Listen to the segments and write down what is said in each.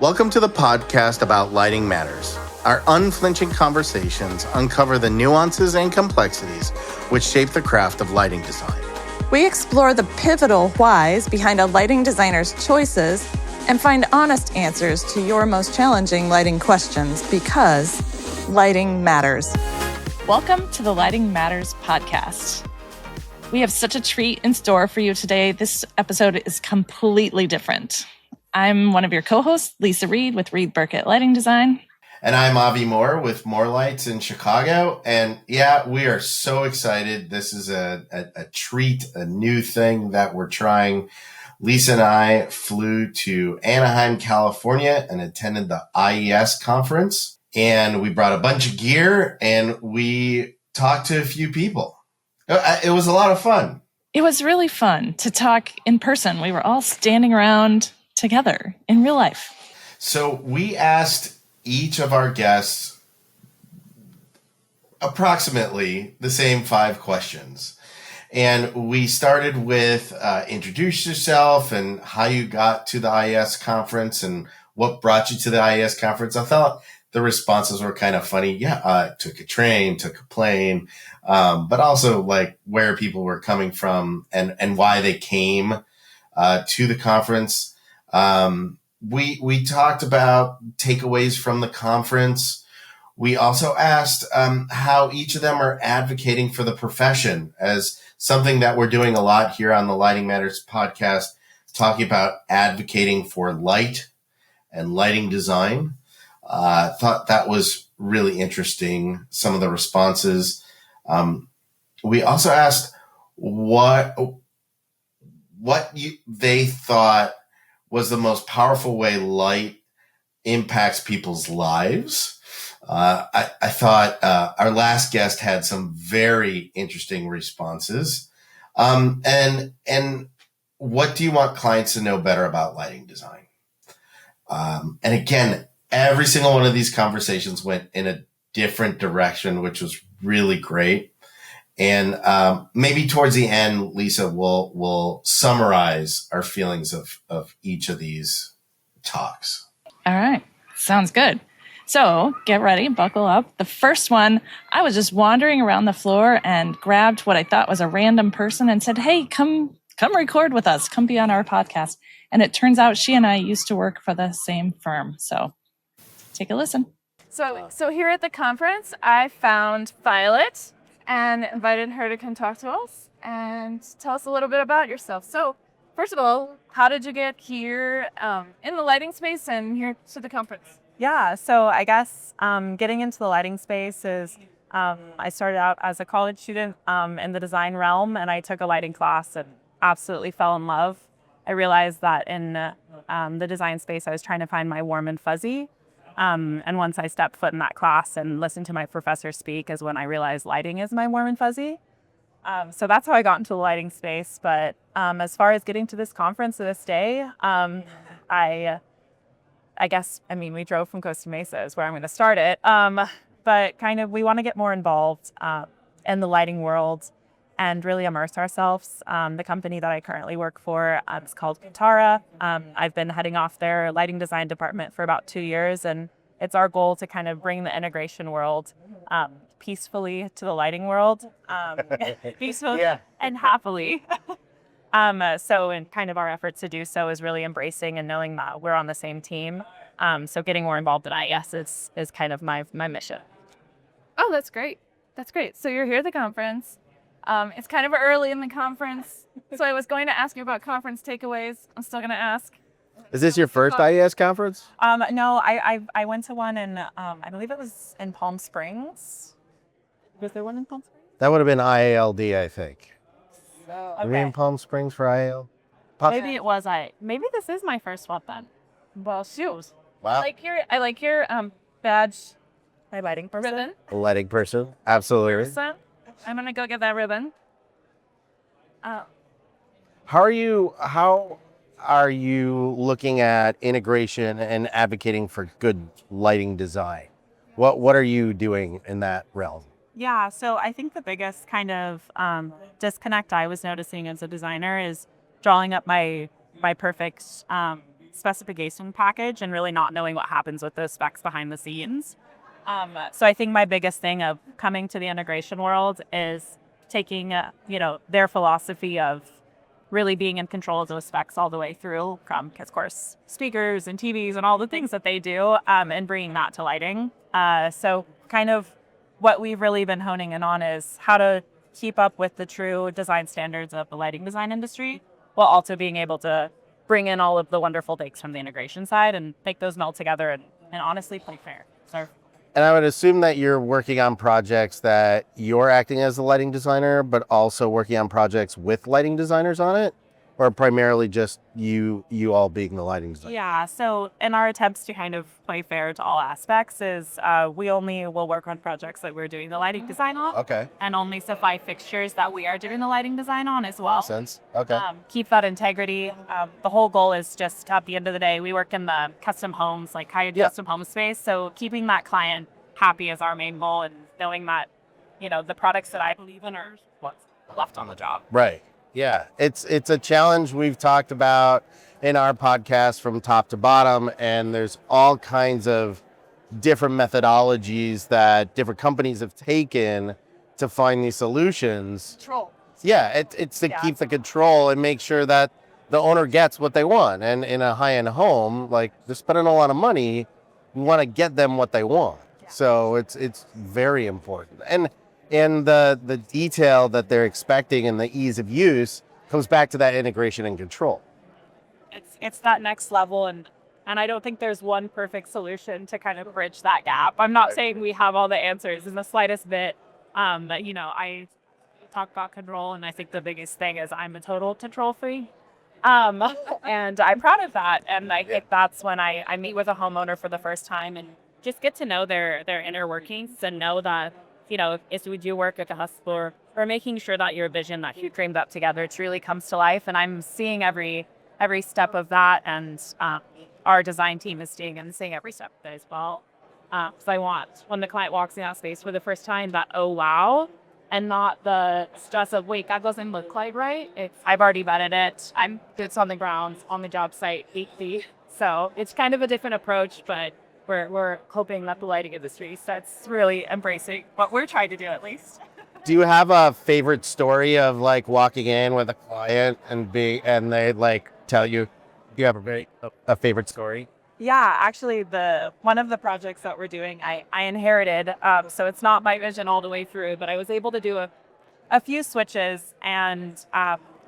Welcome to the podcast about Lighting Matters. Our unflinching conversations uncover the nuances and complexities which shape the craft of lighting design. We explore the pivotal whys behind a lighting designer's choices and find honest answers to your most challenging lighting questions because lighting matters. Welcome to the Lighting Matters podcast. We have such a treat in store for you today. This episode is completely different. I'm one of your co-hosts, Lisa Reed with Reed Burkett Lighting Design. And I'm Avi Moore with More Lights in Chicago. And yeah, we are so excited. This is a treat, a new thing that we're trying. Lisa and I flew to Anaheim, California and attended the IES conference. And we brought a bunch of gear and we talked to a few people. It was a lot of fun. It was really fun to talk in person. We were all standing around together in real life. So we asked each of our guests approximately the same 5 questions. And we started with introduce yourself and how you got to the IES conference and what brought you to the IES conference. I thought the responses were kind of funny. Yeah, I took a train, took a plane, but also like where people were coming from and why they came to the conference. We talked about takeaways from the conference. We also asked how each of them are advocating for the profession as something that we're doing a lot here on the Lighting Matters podcast, talking about advocating for light and lighting design. Thought that was really interesting, some of the responses. We also asked what they thought was the most powerful way light impacts people's lives. I thought our last guest had some very interesting responses. And what do you want clients to know better about lighting design? And again, every single one of these conversations went in a different direction, which was really great. And maybe towards the end, Lisa will summarize our feelings of each of these talks. All right. Sounds good. So get ready, buckle up. The first one, I was just wandering around the floor and grabbed what I thought was a random person and said, hey, come record with us. Come be on our podcast. And it turns out she and I used to work for the same firm. So take a listen. So here at the conference, I found Violet and invited her to come talk to us and tell us a little bit about yourself. So first of all, how did you get here in the lighting space and here to the conference? Yeah, so I guess getting into the lighting space is I started out as a college student in the design realm, and I took a lighting class and absolutely fell in love. I realized that in the design space, I was trying to find my warm and fuzzy. And once I stepped foot in that class and listened to my professor speak is when I realized lighting is my warm and fuzzy. So that's how I got into the lighting space. But as far as getting to this conference to this day, I guess, we drove from Costa Mesa is where I'm going to start it. But kind of we want to get more involved in the lighting world and really immerse ourselves. The company that I currently work for is called Cantara. I've been heading off their lighting design department for about 2 years, and it's our goal to kind of bring the integration world peacefully to the lighting world, peacefully and happily. So in kind of our efforts to do so is really embracing and knowing that we're on the same team. So getting more involved at IES is kind of my mission. Oh, that's great. That's great. So you're here at the conference. It's kind of early in the conference, so I was going to ask you about conference takeaways. I'm still going to ask. Is this your first IES conference? No, I went to one in, I believe it was in Palm Springs. Was there one in Palm Springs? That would have been IALD, I think. Okay. Were you in Palm Springs for IAL? Maybe it was maybe this is my first one then. Well, shoot. Wow. I like your badge. My lighting person. Ribbon. A lighting person. Absolutely. I'm going to go get that ribbon. How are you looking at integration and advocating for good lighting design? What are you doing in that realm? Yeah, so I think the biggest kind of disconnect I was noticing as a designer is drawing up my perfect specification package and really not knowing what happens with those specs behind the scenes. So I think my biggest thing of coming to the integration world is taking, their philosophy of really being in control of those specs all the way through from, of course, speakers and TVs and all the things that they do, and bringing that to lighting. So kind of what we've really been honing in on is how to keep up with the true design standards of the lighting design industry, while also being able to bring in all of the wonderful things from the integration side and make those meld together and honestly play fair. So. And I would assume that you're working on projects that you're acting as a lighting designer, but also working on projects with lighting designers on it, or primarily just you all being the lighting designer? Yeah, so in our attempts to kind of play fair to all aspects is we only will work on projects that we're doing the lighting design on. Okay. And only supply fixtures that we are doing the lighting design on as well. Makes sense. Okay. Keep that integrity. The whole goal is just at the end of the day, we work in the custom homes, like high-end custom home space. So keeping that client happy is our main goal, and knowing that, the products that I believe in are what's left on the job. Right. Yeah, it's a challenge we've talked about in our podcast from top to bottom, and there's all kinds of different methodologies that different companies have taken to find these solutions. Control. Yeah, it's to keep the control and make sure that the owner gets what they want. And in a high-end home, like, they're spending a lot of money, we want to get them what they want. Yeah. So it's very important. And the detail that they're expecting and the ease of use comes back to that integration and control. It's that next level, and I don't think there's one perfect solution to kind of bridge that gap. I'm not saying we have all the answers in the slightest bit, but I talk about control, and I think the biggest thing is I'm a total control freak, and I'm proud of that. And I think that's when I meet with a homeowner for the first time and just get to know their inner workings and know that, if we do work at the hustle or making sure that your vision that you framed up together truly comes to life. And I'm seeing every step of that, and our design team is seeing every step of it as well. Because I want, when the client walks in that space for the first time, that, oh, wow, and not the stress of, wait, that doesn't look like right. I've already vetted it. I'm boots on the ground, on the job site, weekly. So it's kind of a different approach, but we're hoping that the lighting industry starts really embracing what we're trying to do, at least. Do you have a favorite story of, like, walking in with a client and they, like, tell you have a favorite story? Yeah, actually, one of the projects that we're doing, I inherited, so it's not my vision all the way through, but I was able to do a few switches, and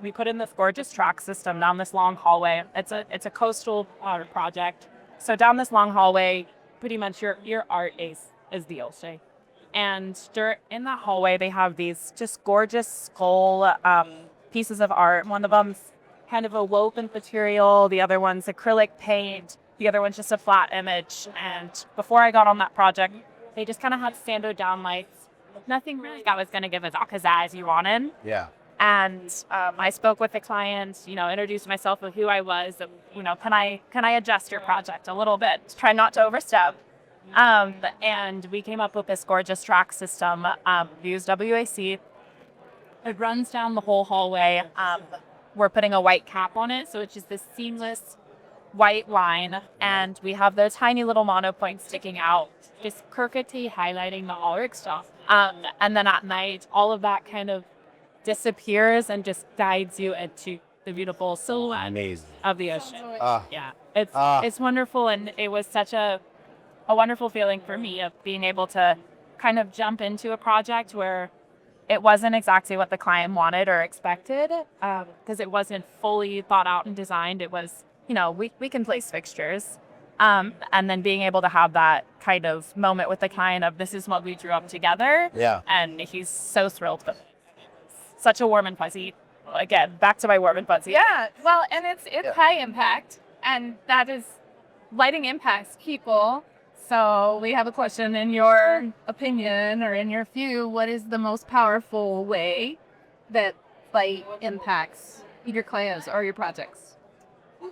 we put in this gorgeous track system down this long hallway. It's a coastal project. So down this long hallway, pretty much your art is the ocean. And in that hallway, they have these just gorgeous skull pieces of art. One of them's kind of a woven material. The other one's acrylic paint. The other one's just a flat image. And before I got on that project, they just kind of had standard down lights. Nothing really that was going to give us all pizzazz you wanted. Yeah. And I spoke with the client, introduced myself with who I was. Can I adjust your project a little bit? Try not to overstep. And we came up with this gorgeous track system. We use WAC. It runs down the whole hallway. We're putting a white cap on it, so it's just this seamless white line. And we have those tiny little mono points sticking out, just perfectly highlighting the auric stuff. And then at night, all of that kind of disappears and just guides you into the beautiful silhouette of the ocean. It's wonderful, and it was such a wonderful feeling for me of being able to kind of jump into a project where it wasn't exactly what the client wanted or expected, because it wasn't fully thought out and designed. It was, we can place fixtures, and then being able to have that kind of moment with the client of, this is what we drew up together. Yeah. And he's so thrilled with it. Such a warm and fuzzy. Again, back to my warm and fuzzy. Yeah, well, and it's high impact, and that is, lighting impacts people. So we have a question. In your opinion, or in your view, what is the most powerful way that light impacts your clients or your projects?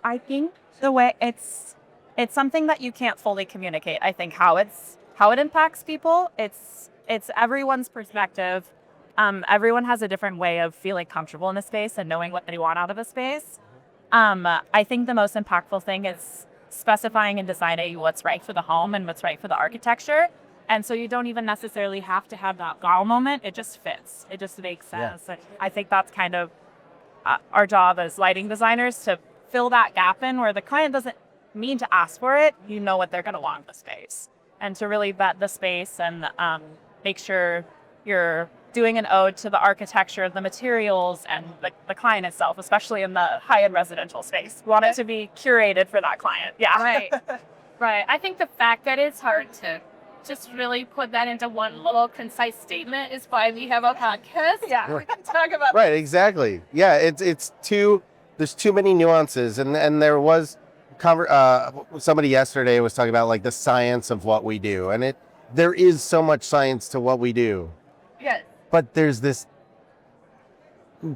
I think the way it's something that you can't fully communicate. I think how it impacts people, it's everyone's perspective. Everyone has a different way of feeling comfortable in a space and knowing what they want out of a space. I think the most impactful thing is specifying and deciding what's right for the home and what's right for the architecture. And so you don't even necessarily have to have that wow moment. It just fits. It just makes sense. And I think that's kind of our job as lighting designers, to fill that gap in where the client doesn't mean to ask for it. You know what they're going to want in the space. And to really vet the space and make sure you're doing an ode to the architecture, the materials, and the client itself, especially in the high-end residential space. We want it to be curated for that client. Yeah. Right. Right. I think the fact that it's hard to just really put that into one little concise statement is why we have a podcast. Yeah. We can talk about Right, exactly. Yeah, it's there's too many nuances, and there was somebody yesterday was talking about like the science of what we do, and there is so much science to what we do. Yes. But there's this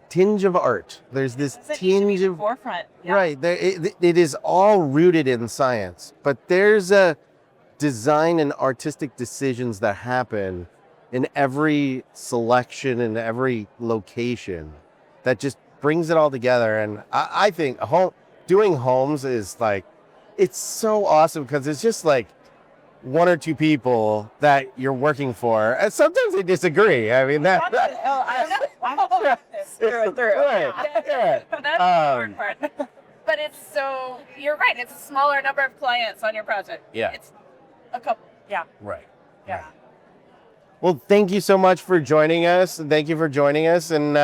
tinge of art. There's this tinge of forefront. Yeah. Right. It is all rooted in science, but there's a design and artistic decisions that happen in every selection and every location that just brings it all together. And I think doing homes is like, it's so awesome because it's just like one or two people that you're working for, and sometimes they disagree. I mean I'm through and through. Right. Yeah. That's the hard part. But you're right, it's a smaller number of clients on your project. Yeah. It's a couple. Yeah. Right. Yeah. Well, thank you so much for joining us. Thank you for joining us, and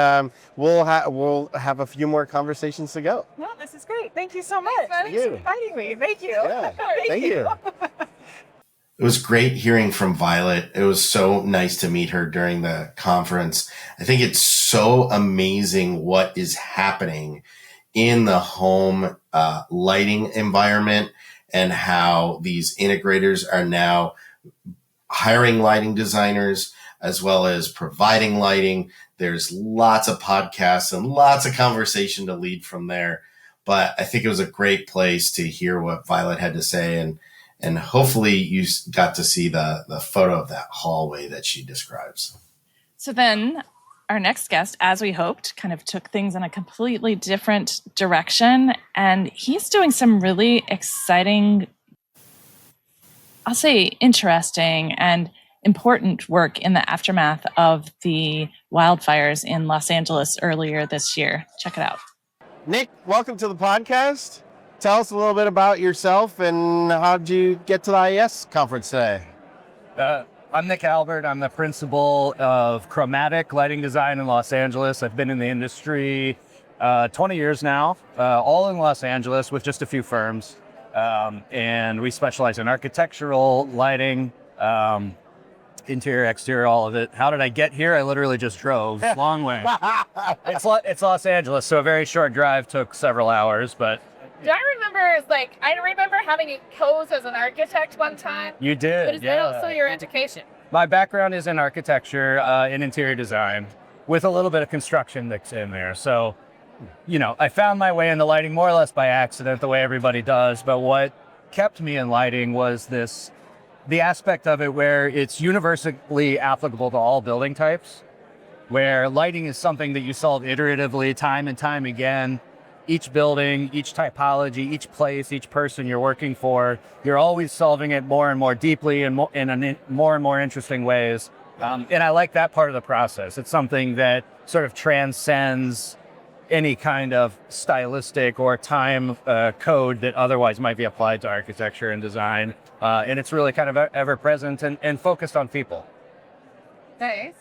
we'll have a few more conversations to go. No, this is great. Thank you so much. Thank you. For inviting me. Thank you. Yeah. Thank you. It was great hearing from Violet. It was so nice to meet her during the conference. I think it's so amazing what is happening in the home lighting environment, and how these integrators are now hiring lighting designers as well as providing lighting. There's lots of podcasts and lots of conversation to lead from there. But I think it was a great place to hear what Violet had to say. And hopefully you got to see the photo of that hallway that she describes. So then our next guest, as we hoped, kind of took things in a completely different direction. And he's doing some really exciting, I'll say interesting and important work in the aftermath of the wildfires in Los Angeles earlier this year. Check it out. Nick, welcome to the podcast. Tell us a little bit about yourself and how'd you get to the IES conference today? I'm Nick Albert. I'm the principal of Chromatic Lighting Design in Los Angeles. I've been in the industry 20 years now, all in Los Angeles with just a few firms. And we specialize in architectural lighting, interior, exterior, all of it. How did I get here? I literally just drove. Long way. It's Los Angeles, so a very short drive, took several hours, but I remember having a pose as an architect one time. you did. But is that also your education? My background is in architecture, in interior design, with a little bit of construction mixed in there. So, I found my way into lighting more or less by accident, the way everybody does. But what kept me in lighting was the aspect of it where it's universally applicable to all building types, where lighting is something that you solve iteratively, time and time again. Each building, each typology, each place, each person you're working for, you're always solving it more and more deeply and in more and more interesting ways. And I like that part of the process. It's something that sort of transcends any kind of stylistic or time code that otherwise might be applied to architecture and design. And it's really kind of ever present and focused on people. Nice.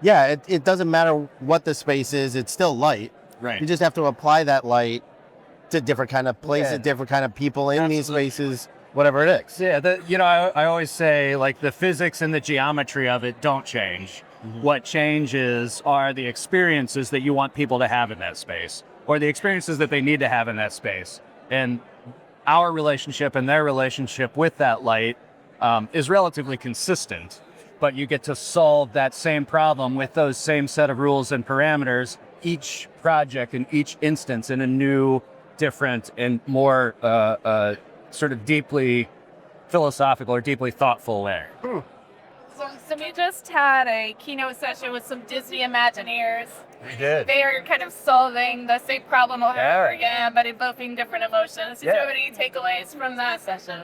Yeah, it doesn't matter what the space is, it's still light. Right. You just have to apply that light to different kind of places, Yeah. different kind of people in Absolutely. these spaces, whatever it is. Yeah, I always say, like, the physics and the geometry of it don't change. Mm-hmm. What changes are the experiences that you want people to have in that space, or the experiences that they need to have in that space. And our relationship and their relationship with that light is relatively consistent, but you get to solve that same problem with those same set of rules and parameters, each project and each instance in a new, different, and more sort of deeply philosophical or deeply thoughtful way. So Awesome. So we just had a keynote session with some Disney Imagineers. We did. They are kind of solving the same problem over and over again, but evoking different emotions. Did you have any takeaways from that session?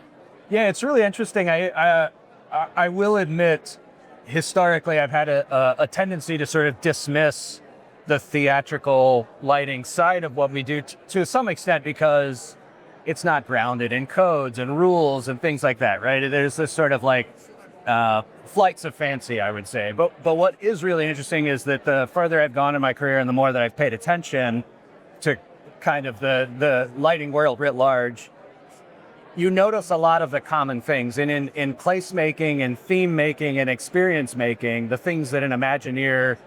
Yeah, it's really interesting. I will admit, historically, I've had a tendency to sort of dismiss the theatrical lighting side of what we do to some extent because it's not grounded in codes and rules and things like that, right? There's this sort of like flights of fancy, I would say. But what is really interesting is that the further I've gone in my career and the more that I've paid attention to kind of the lighting world writ large, you notice a lot of the common things. And in placemaking and theme making and experience making, the things that an Imagineer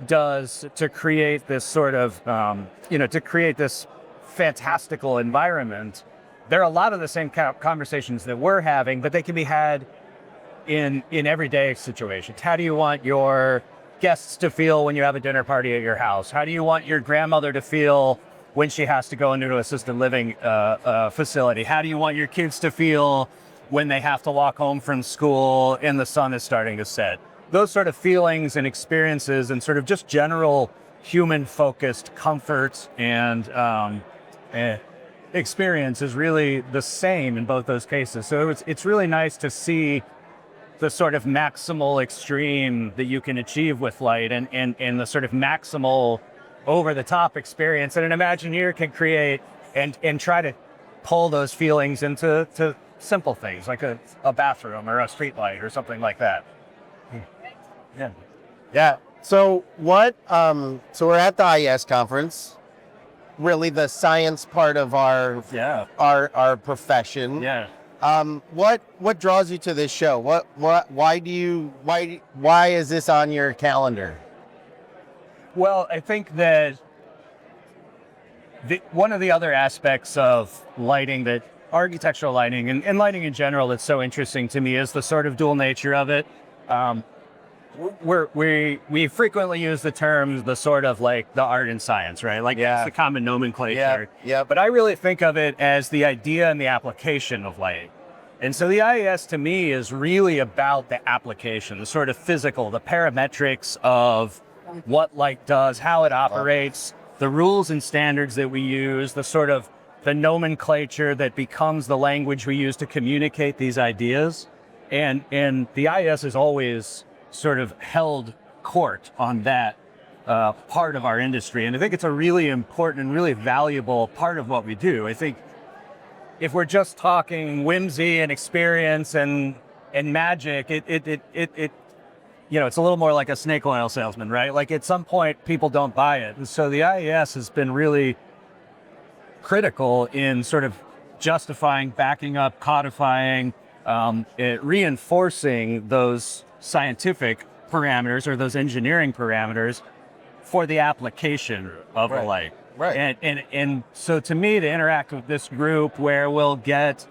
does to create this sort of, to create this fantastical environment, there are a lot of the same conversations that we're having, but they can be had in everyday situations. How do you want your guests to feel when you have a dinner party at your house? How do you want your grandmother to feel when she has to go into an assisted living facility? How do you want your kids to feel when they have to walk home from school and the sun is starting to set? Those sort of feelings and experiences and sort of just general human-focused comfort and experience is really the same in both those cases. So it's really nice to see the sort of maximal extreme that you can achieve with light and the sort of maximal over-the-top experience that an Imagineer can create and try to pull those feelings into simple things like a bathroom or a street light or something like that. Yeah. So what? So we're at the IES conference. Really, the science part of our profession. Yeah. What draws you to this show? Why is this on your calendar? Well, I think that one of the other aspects of lighting, that architectural lighting and lighting in general, that's so interesting to me is the sort of dual nature of it. We frequently use the terms, the sort of like the art and science, right? Like it's the common nomenclature. Yeah. But I really think of it as the idea and the application of lighting. And so the IES to me is really about the application, the sort of physical, the parametrics of what light does, how it operates, the rules and standards that we use, the sort of the nomenclature that becomes the language we use to communicate these ideas. And the IES has always sort of held court on that part of our industry. And I think it's a really important and really valuable part of what we do. I think if we're just talking whimsy and experience and magic, it's a little more like a snake oil salesman, right? Like at some point, people don't buy it. And so the IES has been really critical in sort of justifying, backing up, codifying, reinforcing those scientific parameters or those engineering parameters for the application of a light. Right. And so to me, to interact with this group where we'll get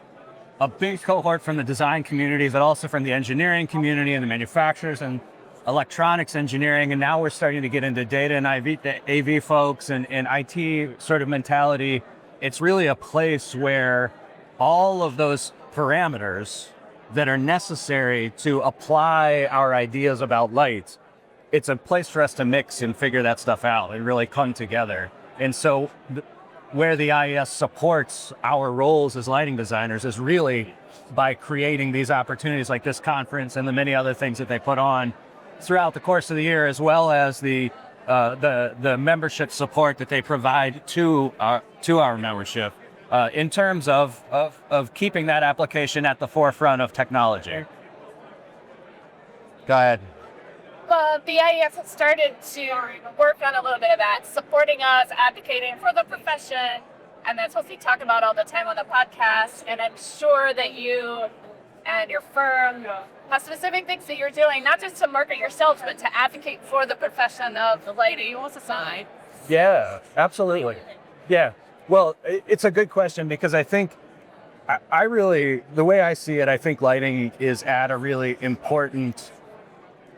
a big cohort from the design community, but also from the engineering community and the manufacturers and electronics engineering. And now we're starting to get into data and AV folks and IT sort of mentality. It's really a place where all of those parameters that are necessary to apply our ideas about light, it's a place for us to mix and figure that stuff out and really come together. And so where the IES supports our roles as lighting designers is really by creating these opportunities like this conference and the many other things that they put on throughout the course of the year, as well as the membership support that they provide to our membership in terms of keeping that application at the forefront of technology. Go ahead. Well, the IES has started to work on a little bit of that, supporting us, advocating for the profession, and that's what we talk about all the time on the podcast. And I'm sure that you and your firm have specific things that you're doing, not just to market yourselves, but to advocate for the profession of the lighting design. Yeah, absolutely. Yeah. Well, it's a good question because I think I really, the way I see it, I think lighting is at a really important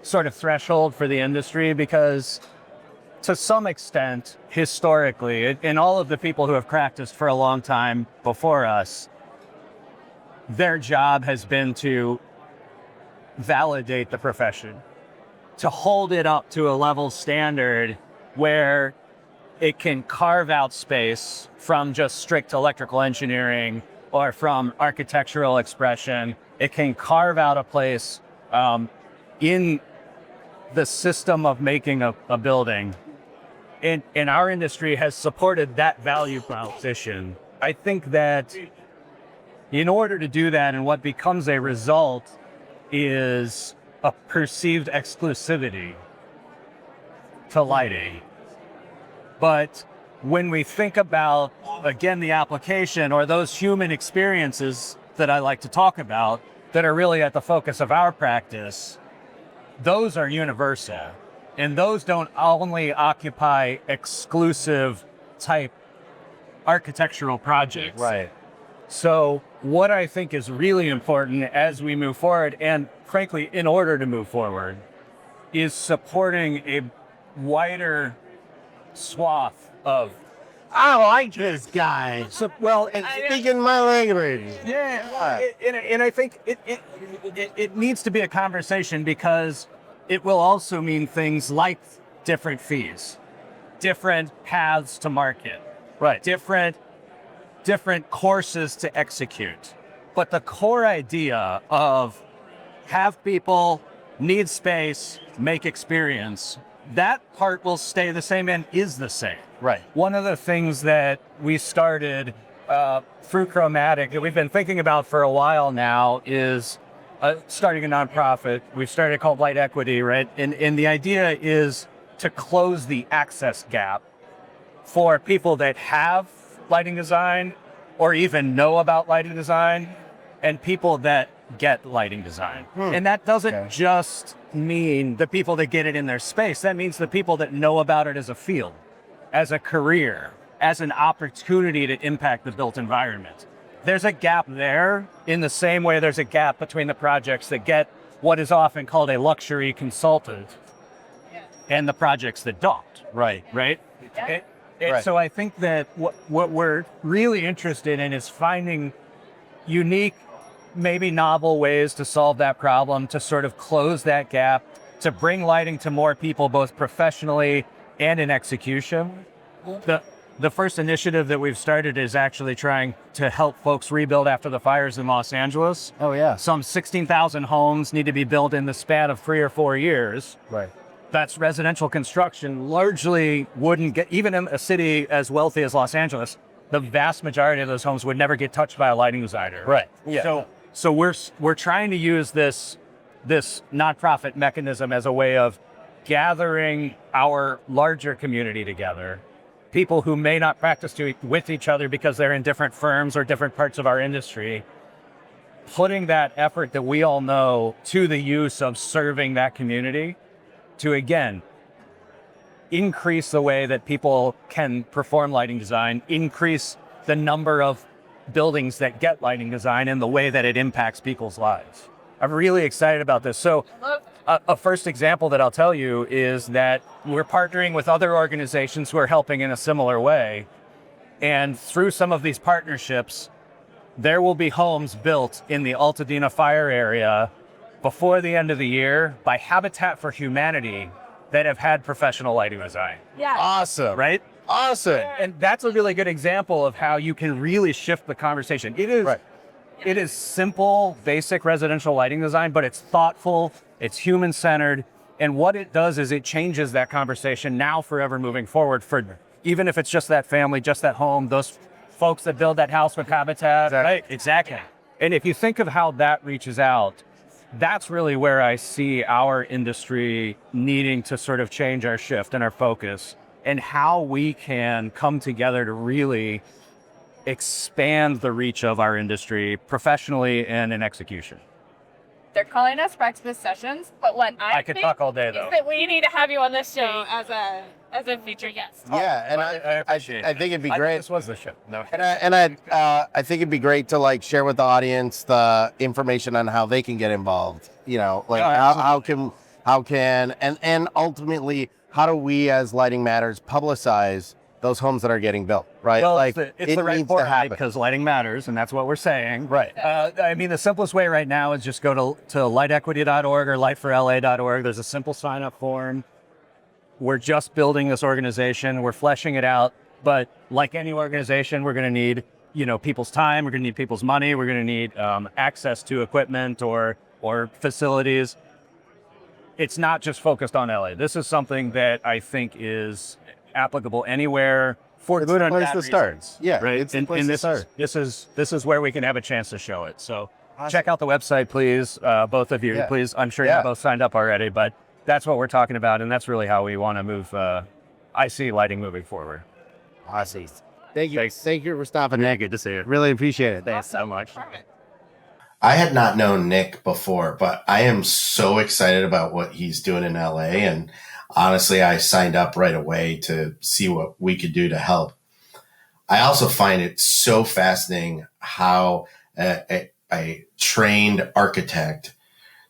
sort of threshold for the industry because to some extent, historically, and all of the people who have practiced for a long time before us, their job has been to validate the profession, to hold it up to a level standard where it can carve out space from just strict electrical engineering or from architectural expression. It can carve out a place in the system of making a building. And our industry has supported that value proposition. I think that in order to do that, and what becomes a result is a perceived exclusivity to lighting. But when we think about, again, the application or those human experiences that I like to talk about that are really at the focus of our practice, those are universal. And those don't only occupy exclusive type architectural projects. Right. So what I think is really important as we move forward, and frankly, in order to move forward, is supporting a wider swath of. I like this guy. So, well, And speaking my language. yeah, and I think it needs to be a conversation, because it will also mean things like different fees, different paths to market, Right. different courses to execute. But the core idea of have people, need space, make experience, that part will stay the same and is the same. Right. One of the things that we started through Chromatic that we've been thinking about for a while now is starting a nonprofit. We've started called Light Equity, right? And the idea is to close the access gap for people that have lighting design or even know about lighting design, and people that get lighting design. And that doesn't just mean the people that get it in their space. That means the people that know about it as a field, as a career, as an opportunity to impact the built environment. There's a gap there in the same way there's a gap between the projects that get what is often called a luxury consultant and the projects that don't. Right. Right? Right. So I think that what we're really interested in is finding unique, maybe novel ways to solve that problem, to sort of close that gap, to bring lighting to more people, both professionally and in execution. The first initiative that we've started is actually trying to help folks rebuild after the fires in Los Angeles. Oh, yeah. Some 16,000 homes need to be built in the span of 3 or 4 years. Right. That's residential construction. Largely wouldn't get, even in a city as wealthy as Los Angeles, the vast majority of those homes would never get touched by a lighting designer. Right. Yeah. So we're trying to use this nonprofit mechanism as a way of gathering our larger community together, people who may not practice with each other because they're in different firms or different parts of our industry, putting that effort that we all know to the use of serving that community to, again, increase the way that people can perform lighting design, increase the number of buildings that get lighting design and the way that it impacts people's lives. I'm really excited about this. So a first example that I'll tell you is that we're partnering with other organizations who are helping in a similar way. And through some of these partnerships, there will be homes built in the Altadena fire area before the end of the year by Habitat for Humanity that have had professional lighting design. Yeah. Awesome. Right? Awesome. And that's a really good example of how you can really shift the conversation. It is, Right. it is simple, basic residential lighting design, but it's thoughtful, it's human-centered, and what it does is it changes that conversation now forever moving forward for, even if it's just that family, just that home, those folks that build that house with Habitat. Exactly. Right? Exactly. And if you think of how that reaches out, that's really where I see our industry needing to sort of change our shift and our focus, and how we can come together to really expand the reach of our industry professionally and in execution. They're calling us breakfast sessions, but what I could talk all day, though. is that we need to have you on this show as a featured guest. Yeah, and I appreciate I think it'd be I think great. this was the show. No. I think it'd be great to like share with the audience the information on how they can get involved. You know, like how can and ultimately how do we as Lighting Matters publicize those homes that are getting built, right? Well, like it's the right needs format to happen. because lighting matters, and that's what we're saying. Right. I mean, the simplest way right now is just go to lightequity.org or lightforla.org. There's a simple sign-up form. We're just building this organization. We're fleshing it out. But like any organization, we're going to need, people's time. We're going to need people's money. We're going to need access to equipment or facilities. It's not just focused on LA. This is something that I think is applicable anywhere for It's good the and place bad to reasons. start. Yeah, Right. it's the place to start. This is where we can have a chance to show it. So check out the website, please. Both of you, Yeah. please. I'm sure Yeah. you're both signed up already, but that's what we're talking about, and that's really how we want to move IC lighting moving forward. Awesome. Thank you. Thanks. Thank you for stopping Yeah, in. good to see you. Really appreciate it. Thanks so much. I had not known Nick before, but I am so excited about what he's doing in LA. And honestly, I signed up right away to see what we could do to help. I also find it so fascinating how a trained architect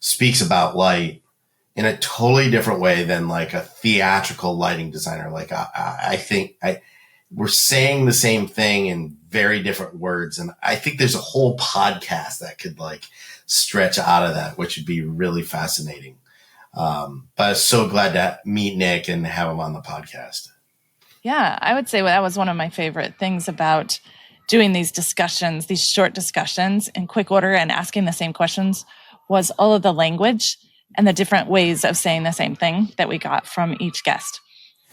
speaks about light in a totally different way than like a theatrical lighting designer. Like I think we're saying the same thing in very different words. And I think there's a whole podcast that could like stretch out of that, which would be really fascinating. But I'm so glad to meet Nick and have him on the podcast. Yeah, I would say that was one of my favorite things about doing these discussions, these short discussions in quick order and asking the same questions, was all of the language and the different ways of saying the same thing that we got from each guest.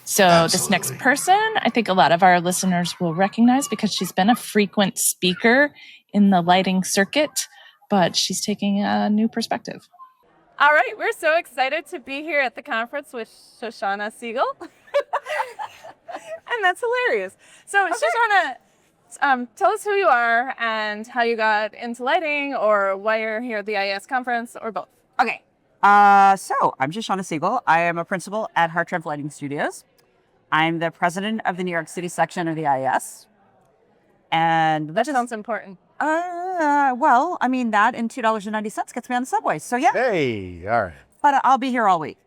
So This next person, I think a lot of our listeners will recognize because she's been a frequent speaker in the lighting circuit, but she's taking a new perspective. All right, we're so excited to be here at the conference with Shoshana Segal. And that's hilarious. So Shoshana, tell us who you are and how you got into lighting, or why you're here at the IES conference, or both. Okay. So I'm Shoshana Segal. I am a principal at Hartranft Lighting Studios. I'm the president of the New York City section of the IES. And That sounds important. well, I mean, that and $2.90 gets me on the subway. So yeah, Hey, all right. but I'll be here all week.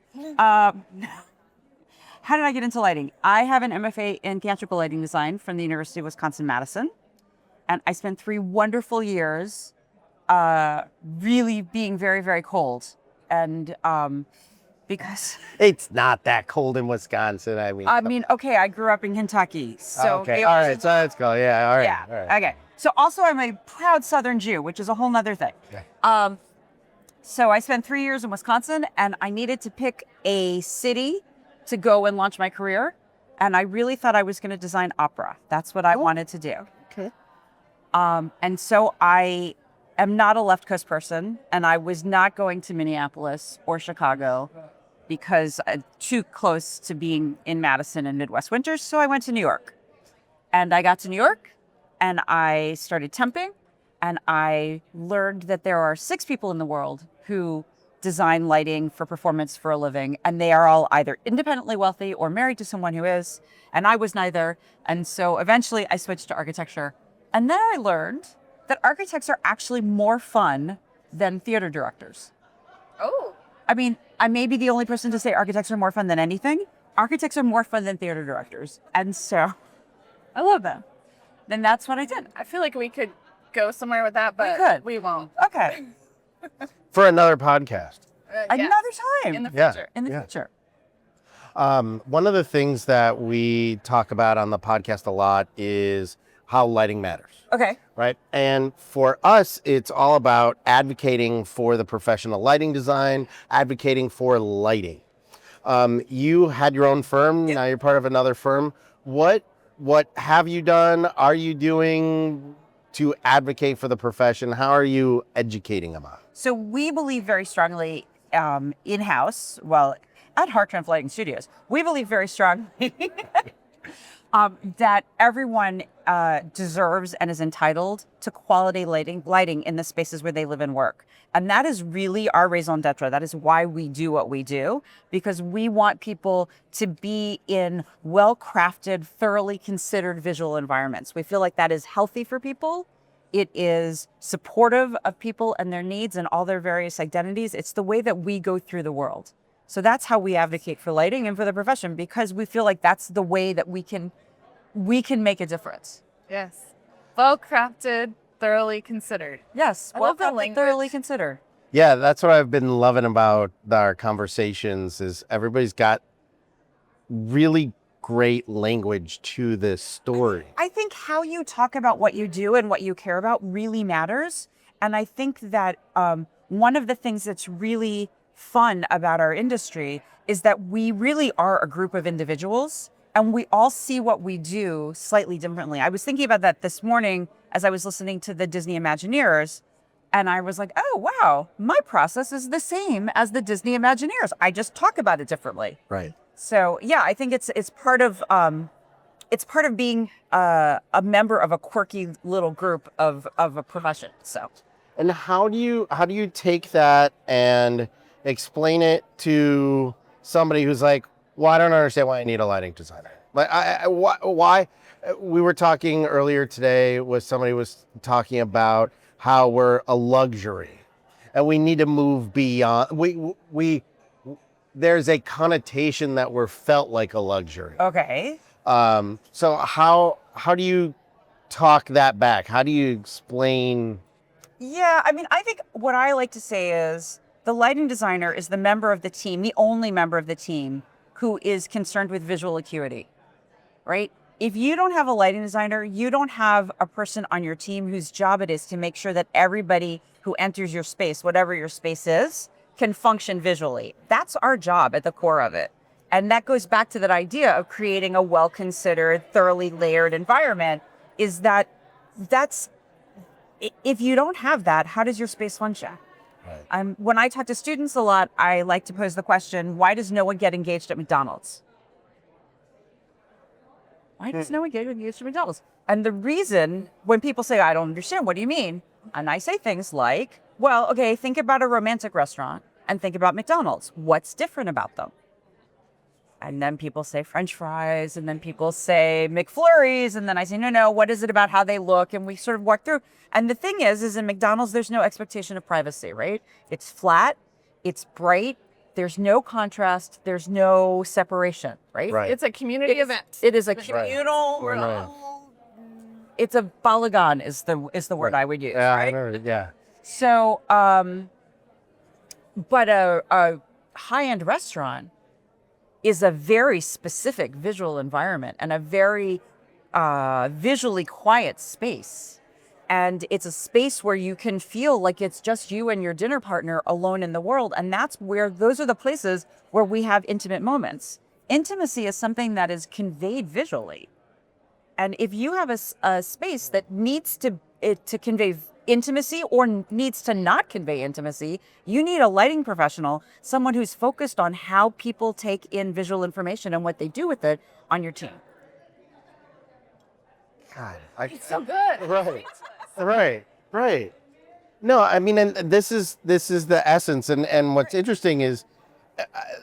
How did I get into lighting? I have an MFA in theatrical lighting design from the University of Wisconsin-Madison. And I spent 3 wonderful years really being very, very cold. And because It's not that cold in Wisconsin. okay, I grew up in Kentucky. So okay. it All was- right. So let's go. Yeah. All right. Yeah. All right. Okay. So also I'm a proud Southern Jew, which is a whole nother thing. Okay. So I spent 3 years in Wisconsin and I needed to pick a city to go and launch my career. And I really thought I was going to design opera. That's what I wanted to do. Okay. And so I am not a left coast person, and I was not going to Minneapolis or Chicago because too close to being in Madison and Midwest winters. So I went to New York, and I got to New York and I started temping, and I learned that there are 6 people in the world who design lighting for performance for a living, and they are all either independently wealthy or married to someone who is, and I was neither. And so eventually I switched to architecture. And then I learned that architects are actually more fun than theater directors. Oh. I mean, I may be the only person to say architects are more fun than anything. Architects are more fun than theater directors. And so I love them. Then that's what I did. I feel like we could go somewhere with that, but could. we won't. Okay. For another podcast. Another time. In the Yeah. future. In the Yeah. future. One of the things that we talk about on the podcast a lot is how lighting matters. Okay. Right. And for us, it's all about advocating for the professional lighting design, advocating for lighting. You had your own firm. Now you're part of another firm. What have you done? Are you doing to advocate for the profession? How are you educating about it? So we believe very strongly in-house, well, at Hartranft Lighting Studios, we believe very strongly that everyone deserves and is entitled to quality lighting in the spaces where they live and work. And that is really our raison d'etre. That is why we do what we do, because we want people to be in well-crafted, thoroughly considered visual environments. We feel like that is healthy for people. It is supportive of people and their needs and all their various identities. It's the way that we go through the world. So that's how we advocate for lighting and for the profession, because we feel like that's the way that we can we can make a difference. Yes. Well crafted, thoroughly considered. Yes, I love that well, language. thoroughly consider. Yeah, that's what I've been loving about our conversations is everybody's got really great language to this story. I think how you talk about what you do and what you care about really matters. And I think that one of the things that's really fun about our industry is that we really are a group of individuals and we all see what we do slightly differently. I was thinking about that this morning as I was listening to the Disney Imagineers, and I was like, oh, wow, my process is the same as the Disney Imagineers. I just talk about it differently. Right. So yeah, I think it's part of being a member of a quirky little group of a profession. So, And how do you take that and explain it to somebody who's like, well, I don't understand why I need a lighting designer. Like, why? We were talking earlier today with somebody was talking about how we're a luxury, and we need to move beyond. There's a connotation that we're felt like a luxury. okay. So how do you talk that back? How do you explain? Yeah, I mean, I think what I like to say is the lighting designer is the member of the team, the only member of the team who is concerned with visual acuity, right? If you don't have a lighting designer, you don't have a person on your team whose job it is to make sure that everybody who enters your space, whatever your space is, can function visually. That's our job at the core of it. And that goes back to that idea of creating a well-considered, thoroughly layered environment, is that's if you don't have that, how does your space function? Right. When I talk to students a lot, I like to pose the question, why does no one get engaged at McDonald's? Why does no one get engaged at McDonald's? And the reason, when people say, I don't understand, what do you mean? And I say things like, well, okay, think about a romantic restaurant and think about McDonald's. What's different about them? And then people say French fries, and then people say McFlurries, and then I say, no, what is it about how they look? And we sort of walk through. And the thing is in McDonald's, there's no expectation of privacy, right? It's flat, it's bright, there's no contrast, there's no separation, right? Right. It's a community event. It is a communal. Right. It's a balagan is the word I would use. Yeah, right? I know. Yeah. So, but a high-end restaurant is a very specific visual environment and a very visually quiet space. And it's a space where you can feel like it's just you and your dinner partner alone in the world. And those are the places where we have intimate moments. Intimacy is something that is conveyed visually. And if you have a space that needs to convey intimacy or needs to not convey intimacy, you need a lighting professional, someone who's focused on how people take in visual information and what they do with it on your team. God, It's so good. Right. No, I mean, and this is the essence, and what's interesting is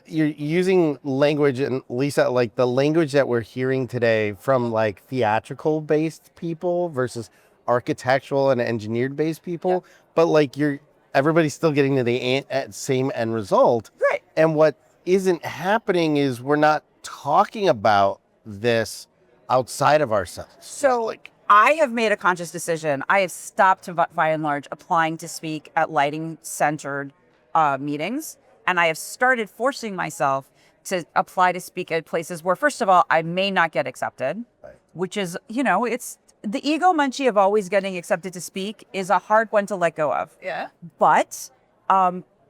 you're using language, and Lisa, like the language that we're hearing today from like theatrical based people versus architectural and engineered based people, but like everybody's still getting to the same end result. Right. And what isn't happening is we're not talking about this outside of ourselves. So I have made a conscious decision. I have stopped, by and large, applying to speak at lighting-centered meetings. And I have started forcing myself to apply to speak at places where, first of all, I may not get accepted, which is, it's the ego munchie of always getting accepted to speak is a hard one to let go of. Yeah. But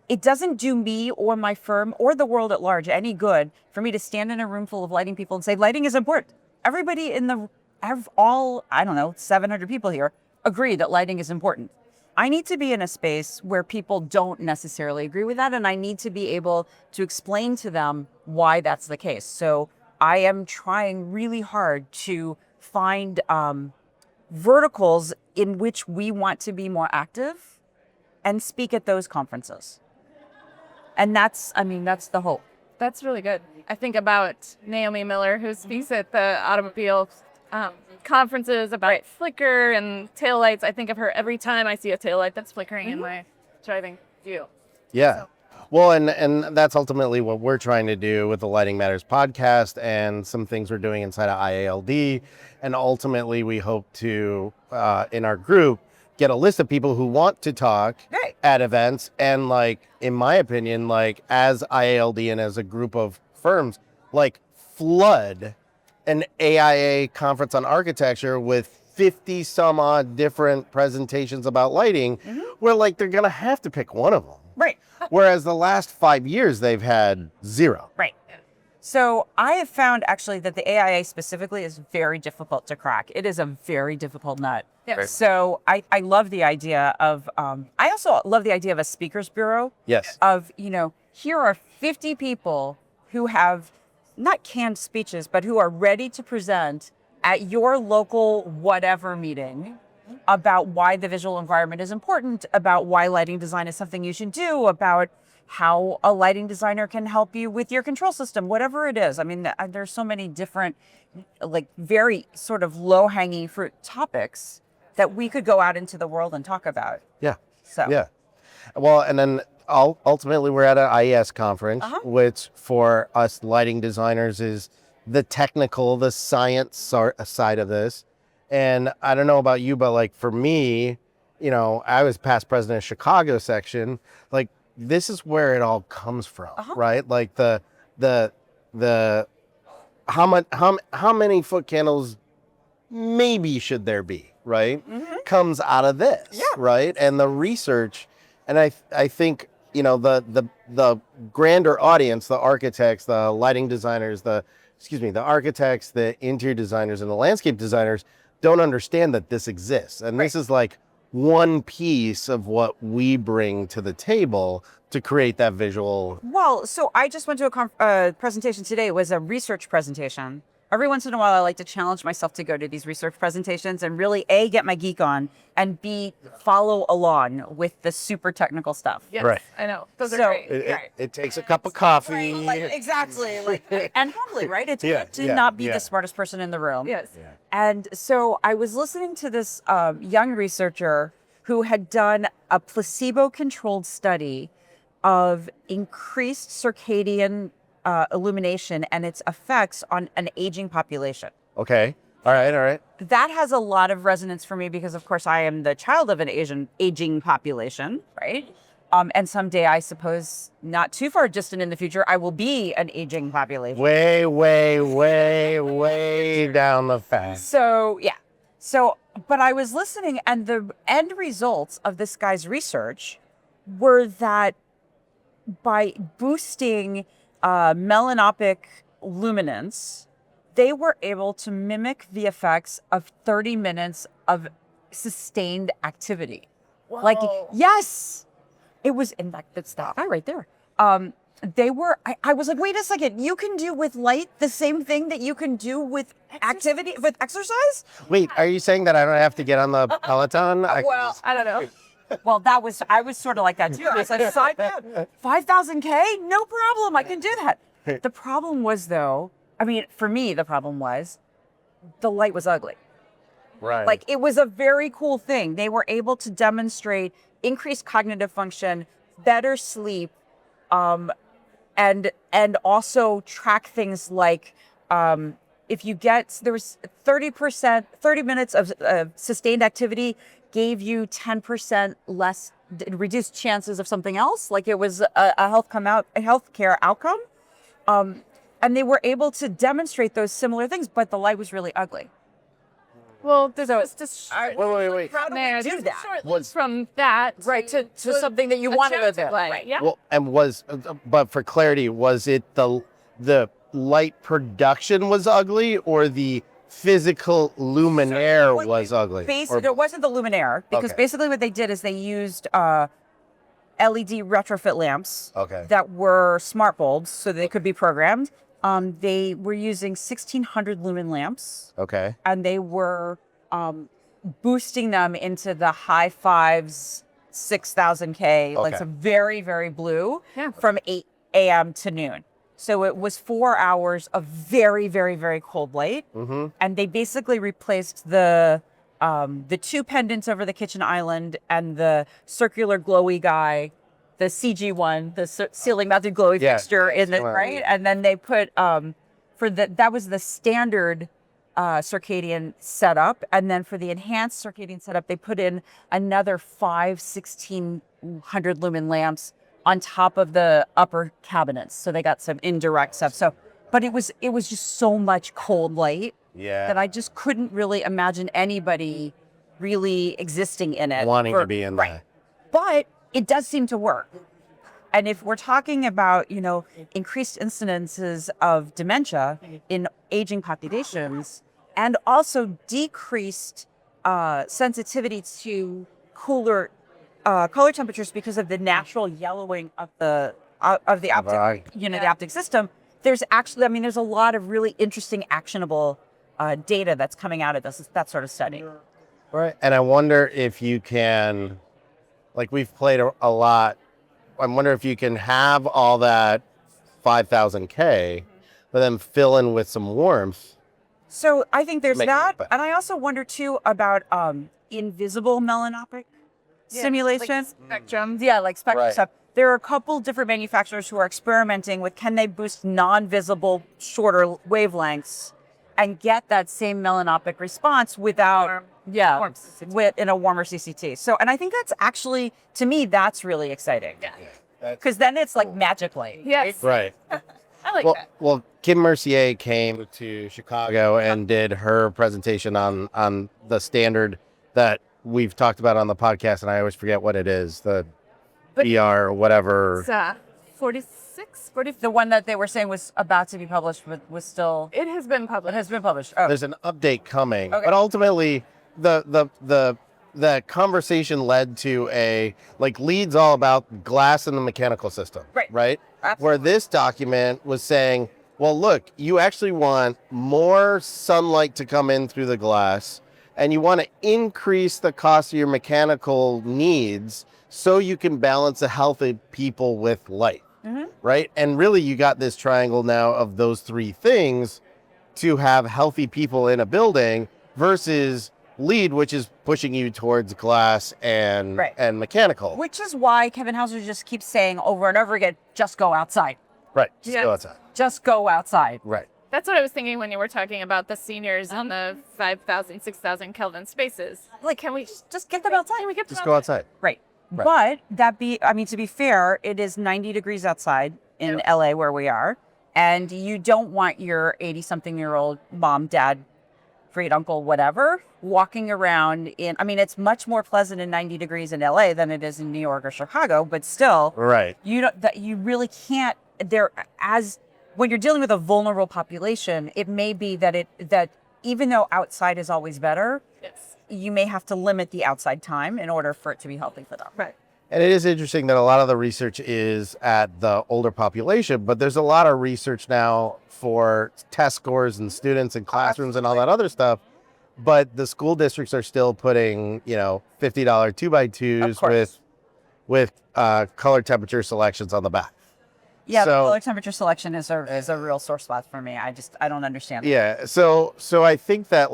it doesn't do me or my firm or the world at large any good for me to stand in a room full of lighting people and say, lighting is important. Everybody all 700 people here agree that lighting is important. I need to be in a space where people don't necessarily agree with that, and I need to be able to explain to them why that's the case. So I am trying really hard to find verticals in which we want to be more active and speak at those conferences. And that's the hope. That's really good. I think about Naomi Miller, who speaks at the automobile conferences about flicker and taillights. I think of her every time I see a taillight that's flickering in my driving view. Yeah. Well, and that's ultimately what we're trying to do with the Lighting Matters podcast and some things we're doing inside of IALD. And ultimately, we hope to, in our group, get a list of people who want to talk at events. And like, in my opinion, like as IALD and as a group of firms, like flood an AIA conference on architecture with 50 some odd different presentations about lighting, where like they're gonna have to pick one of them. Right. Whereas the last 5 years they've had 0. Right. So I have found actually that the AIA specifically is very difficult to crack. It is a very difficult nut. Yes. Right. So I love the idea of, I also love the idea of a speakers bureau. Yes. Of, here are 50 people who have not canned speeches, but who are ready to present at your local whatever meeting about why the visual environment is important, about why lighting design is something you should do, about how a lighting designer can help you with your control system, whatever it is. I mean, there's so many different, like very sort of low-hanging fruit topics that we could go out into the world and talk about. Yeah. So. Yeah. Well, and then ultimately we're at an IES conference, which for us lighting designers is the technical, the science side of this. And I don't know about you, but like for me, I was past president of Chicago section. Like this is where it all comes from, right? Like the how many foot candles maybe should there be, right? Comes out of this, right? And the research, and I think the grander audience, the architects, the lighting designers, the architects, the interior designers, and the landscape designers don't understand that this exists. And this is like one piece of what we bring to the table to create that visual. Well, so I just went to a presentation today. It was a research presentation. Every once in a while, I like to challenge myself to go to these research presentations and really, A, get my geek on, and B, follow along with the super technical stuff. Yes, Right. I know. Those are So- great. It takes a cup of coffee. Exactly. And humbly, right? It's Yeah, good to yeah, not be yeah. the smartest person in the room. Yes. And so I was listening to this young researcher who had done a placebo-controlled study of increased circadian illumination and its effects on an aging population. Okay. All right. That has a lot of resonance for me because, of course, I am the child of an aging population, right? And someday, I suppose, not too far distant in the future, I will be an aging population. Way down the path. So, yeah. So, but I was listening, and the end results of this guy's research were that by boosting melanopic luminance, they were able to mimic the effects of 30 minutes of sustained activity. Whoa. Like, yes, it was, in fact, that's that guy right there. They were, I was like, wait a second, you can do with light the same thing that you can do with activity, with exercise? Wait, are you saying that I don't have to get on the Peloton? Well, I don't know. well, I was sort of like that too. I was like, sign up, 5,000K? No problem, I can do that. The problem was though, for me, the problem was the light was ugly. Right. Like it was a very cool thing. They were able to demonstrate increased cognitive function, better sleep, and also track things like if you get, there was 30 minutes of sustained activity gave you 10% less reduced chances of something else. Like it was a healthcare outcome. And they were able to demonstrate those similar things, but the light was really ugly. Well, this was just Wait. How do we do that? short from that Right, to something that you a wanted to chapter do. light. Right. Yeah. Well, but for clarity, was it the light production was ugly or the physical luminaire was ugly? It wasn't the luminaire, because Okay. basically what they did is they used LED retrofit lamps Okay. that were smart bulbs, so they could be programmed. They were using 1,600 lumen lamps, Okay. and they were boosting them into the high fives, 6,000K, like Okay. some very, very blue, Yeah. from 8 a.m. to noon. So it was 4 hours of very, very, very cold light. Mm-hmm. And they basically replaced the two pendants over the kitchen island and the circular glowy guy the CG one, the ceiling mounted glowy fixture in the right, and then they put that was the standard circadian setup, and then for the enhanced circadian setup, they put in another 1600 lumen lamps on top of the upper cabinets, so they got some indirect stuff. So, but it was just so much cold light that I just couldn't really imagine anybody really existing in it, wanting to be in there. But it does seem to work. And if we're talking about, increased incidences of dementia in aging populations, and also decreased sensitivity to cooler color temperatures because of the natural yellowing of the optic, the optic system, there's actually, there's a lot of really interesting, actionable data that's coming out of that sort of study. Right. And I wonder if you can, like we've played a lot, I wonder if you can have all that 5,000 K, but then fill in with some warmth. So I think there's that. And I also wonder too about invisible melanopic simulation. Like spectrum. Yeah, like spectrum stuff. There are a couple different manufacturers who are experimenting with, can they boost non-visible shorter wavelengths and get that same melanopic response without in a warmer CCT. So, and I think that's actually, to me, that's really exciting. Yeah. Because then it's like magic light. Yes. Right. I like that. Well, Kim Mercier came to Chicago and did her presentation on the standard that we've talked about on the podcast, and I always forget what it is, the BR or whatever. It's 46, 40. The one that they were saying was about to be published, but was still... It has been published. It has been published. Oh. There's an update coming, but ultimately the conversation led to LEED's all about glass in the mechanical system, right? Absolutely. Where this document was saying, well, look, you actually want more sunlight to come in through the glass, and you want to increase the cost of your mechanical needs so you can balance the health of people with light, right? And really, you got this triangle now of those three things to have healthy people in a building versus LEED, which is pushing you towards glass and mechanical. Which is why Kevin Hauser just keeps saying over and over again, just go outside. Right, just go outside. Just go outside. Right. That's what I was thinking when you were talking about the seniors on the 5,000, 6,000 Kelvin spaces. Like, can we just get them outside? Can we get them go outside. Right. But to be fair, it is 90 degrees outside in LA where we are. And you don't want your 80-something-year-old mom, dad, great uncle, whatever, walking around in, it's much more pleasant in 90 degrees in LA than it is in New York or Chicago, but still, you really can't, when you're dealing with a vulnerable population, it may be that even though outside is always better, you may have to limit the outside time in order for it to be healthy for them. Right. And it is interesting that a lot of the research is at the older population, but there's a lot of research now for test scores and students and classrooms and all that other stuff. But the school districts are still putting, $50 2x2s with color temperature selections on the back. Yeah, the color temperature selection is a real sore spot for me. I don't understand that. Yeah, so I think that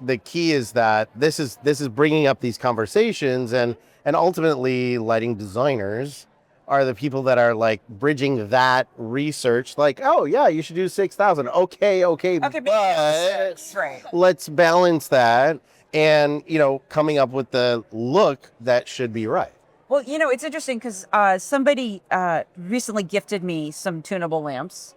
the key is that this is bringing up these conversations, and ultimately lighting designers are the people that are bridging that research. Oh yeah, you should do 6,000. Okay, but let's balance that, and coming up with the look that should be right. Well, it's interesting because somebody recently gifted me some tunable lamps.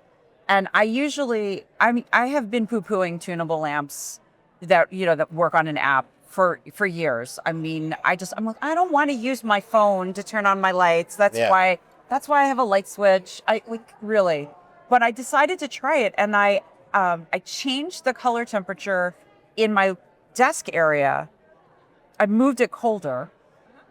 And I have been poo-pooing tunable lamps that work on an app for years. I'm like, I don't want to use my phone to turn on my lights. That's why I have a light switch. Really. But I decided to try it, and I changed the color temperature in my desk area. I moved it colder.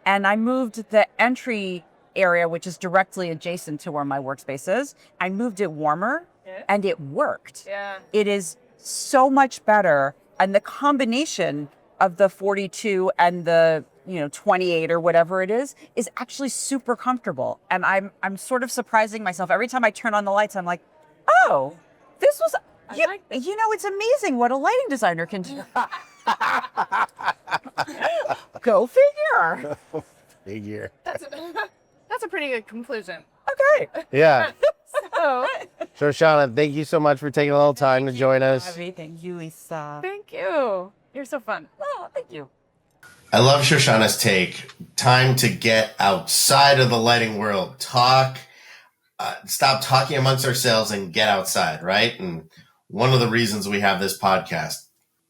And I moved the entry area, which is directly adjacent to where my workspace is. I moved it warmer, and it worked. Yeah. It is so much better. And the combination of the 42 and the 28 or whatever it is actually super comfortable. And I'm sort of surprising myself. Every time I turn on the lights, I'm like, oh, this was, it's amazing what a lighting designer can do. Go figure. That's a pretty good conclusion. Okay. Yeah. So, Shoshana, thank you so much for taking a little time to join us. Thank you, Lisa. thank you. You're so fun. Oh, thank you. I love Shoshana's take. Time to get outside of the lighting world. Stop talking amongst ourselves and get outside, right? And one of the reasons we have this podcast.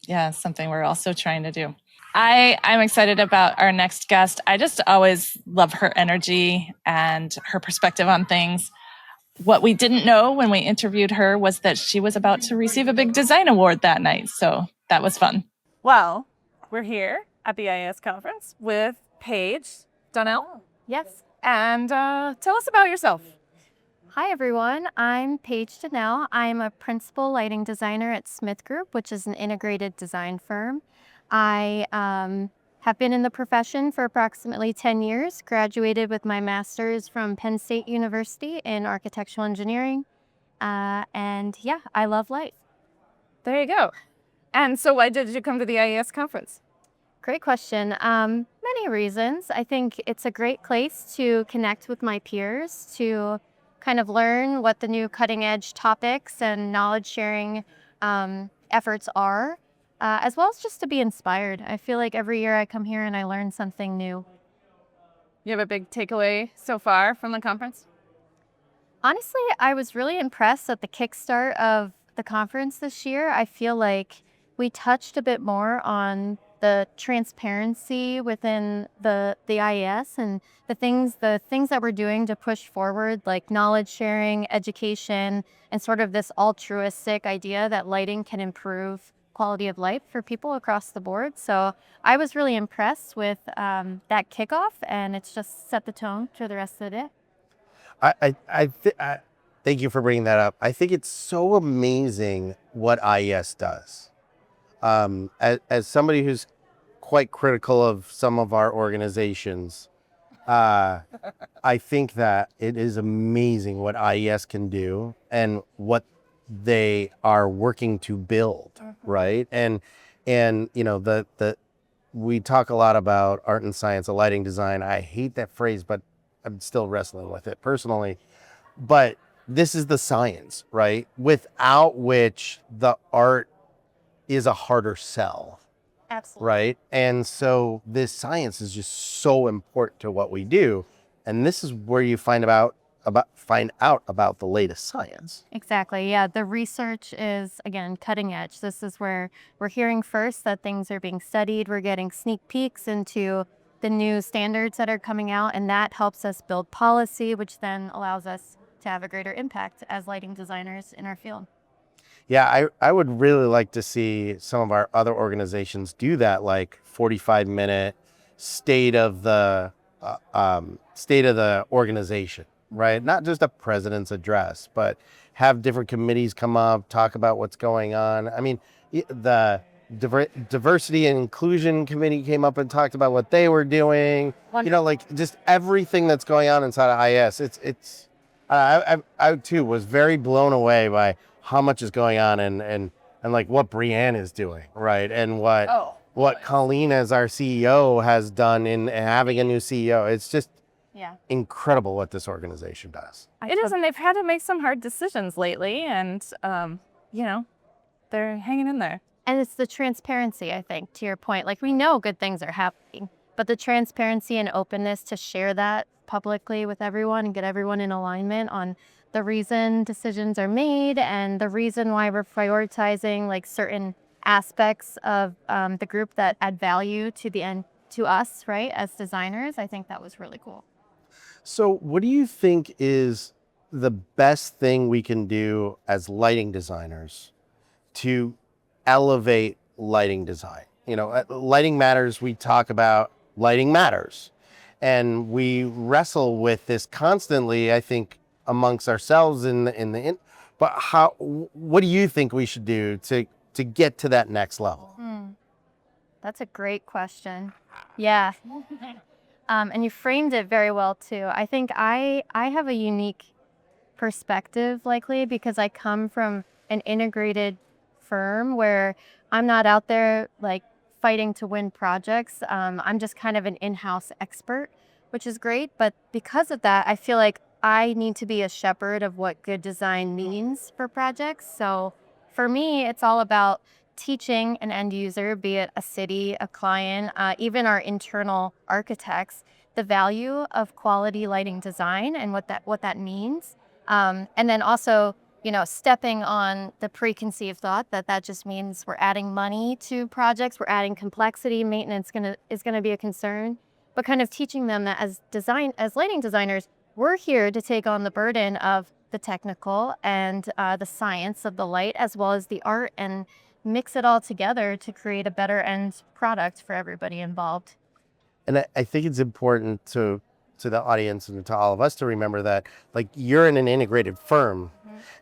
Yeah, something we're also trying to do. I'm excited about our next guest. I just always love her energy and her perspective on things. What we didn't know when we interviewed her was that she was about to receive a big design award that night. So that was fun. Well, we're here at the IES conference with Paige Donnell. Yes. And tell us about yourself. Hi, everyone. I'm Paige Donnell. I'm a principal lighting designer at SmithGroup, which is an integrated design firm. I have been in the profession for approximately 10 years, graduated with my master's from Penn State University in architectural engineering. And yeah, I love light. There you go. And so why did you come to the IES conference? Great question. Many reasons. I think it's a great place to connect with my peers, to kind of learn what the new cutting edge topics and knowledge sharing efforts are, as well as just to be inspired. I feel like every year I come here and I learn something new. You have a big takeaway so far from the conference? Honestly, I was really impressed at the kickstart of the conference this year. I feel like we touched a bit more on the transparency within the IES and the things that we're doing to push forward, like knowledge sharing, education, and sort of this altruistic idea that lighting can improve quality of life for people across the board. So I was really impressed with that kickoff, and it's just set the tone for the rest of the day. I thank you for bringing that up. I think it's so amazing what IES does. As somebody who's quite critical of some of our organizations, I think that it is amazing what IES can do and what they are working to build, right? And you know, we talk a lot about art and science of lighting design. I hate that phrase, but I'm still wrestling with it personally. But this is the science, right? Without which the art is a harder sell. Absolutely. Right? And so this science is just so important to what we do. And this is where you find out about the latest science. Exactly. Yeah. The research is, again, cutting edge. This is where we're hearing first that things are being studied. We're getting sneak peeks into the new standards that are coming out, and that helps us build policy, which then allows us to have a greater impact as lighting designers in our field. Yeah, I would really like to see some of our other organizations do that, like 45-minute state of the organization, right? Not just a president's address, but have different committees come up, talk about what's going on. I mean, the diversity and inclusion committee came up and talked about what they were doing. Wonderful. You know, like just everything that's going on inside of IES. I too was very blown away by how much is going on and like what Brianne is doing, right? And what Colleen as our CEO has done in having a new CEO. It's just incredible what this organization does. It is, and they've had to make some hard decisions lately, and you know, they're hanging in there. And it's the transparency, I think, to your point. Like, we know good things are happening, but the transparency and openness to share that publicly with everyone and get everyone in alignment on the reason decisions are made and the reason why we're prioritizing like certain aspects of the group that add value to the end to us, right, as designers. I think that was really cool. So what do you think is the best thing we can do as lighting designers to elevate lighting design? You know, at Lighting Matters, we talk about lighting matters. And we wrestle with this constantly, I think, amongst ourselves but what do you think we should do to get to that next level? That's a great question. Yeah. And you framed it very well too. I think I have a unique perspective likely because I come from an integrated firm where I'm not out there like fighting to win projects. I'm just kind of an in-house expert, which is great. But because of that, I feel like I need to be a shepherd of what good design means for projects. So for me, it's all about teaching an end user, be it a city, a client, even our internal architects, the value of quality lighting design and what that means. And then also, stepping on the preconceived thought that just means we're adding money to projects, we're adding complexity, maintenance is gonna be a concern, but kind of teaching them that as lighting designers, we're here to take on the burden of the technical and the science of the light, as well as the art, and mix it all together to create a better end product for everybody involved. And I think it's important to the audience and to all of us to remember that, like, you're in an integrated firm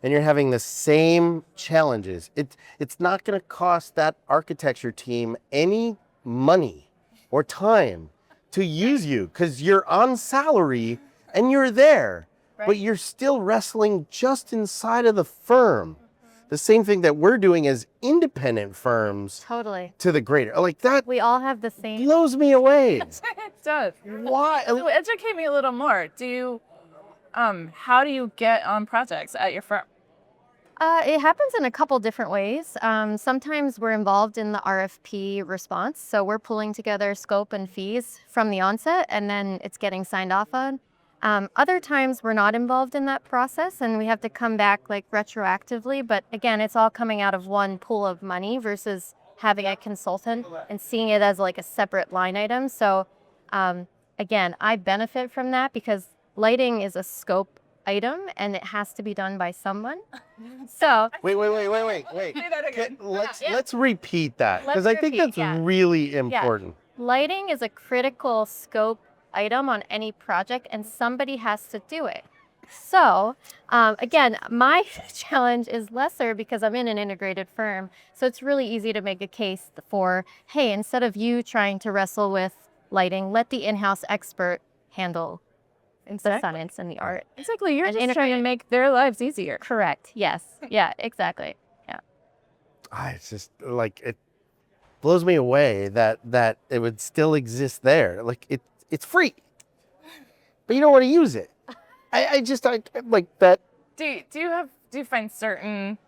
and you're having the same challenges. It's not going to cost that architecture team any money or time to use you, because you're on salary and you're there, but you're still wrestling just inside of the firm. The same thing that we're doing as independent firms. Totally. To the greater, like, that We all have the same. blows me away. It does. Why? So educate me a little more. How do you get on projects at your firm? It happens in a couple different ways. Sometimes we're involved in the RFP response. So we're pulling together scope and fees from the onset, and then it's getting signed off on. Other times we're not involved in that process and we have to come back like retroactively. But again, it's all coming out of one pool of money versus having a consultant and seeing it as like a separate line item. So again, I benefit from that because lighting is a scope item and it has to be done by someone. So Wait. Say that again. Let's repeat that, because Let's I think repeat, that's really important. lighting is a critical scope item on any project and somebody has to do it. So again, my challenge is lesser because I'm in an integrated firm. So it's really easy to make a case for, hey, instead of you trying to wrestle with lighting, let the in-house expert handle the science and the art. Exactly. You're And just trying to make their lives easier. Correct. Yes. Yeah, exactly. Yeah. It's just like, it blows me away that it would still exist there. Like, it's free, but you don't want to use it. I like that. Do you find certain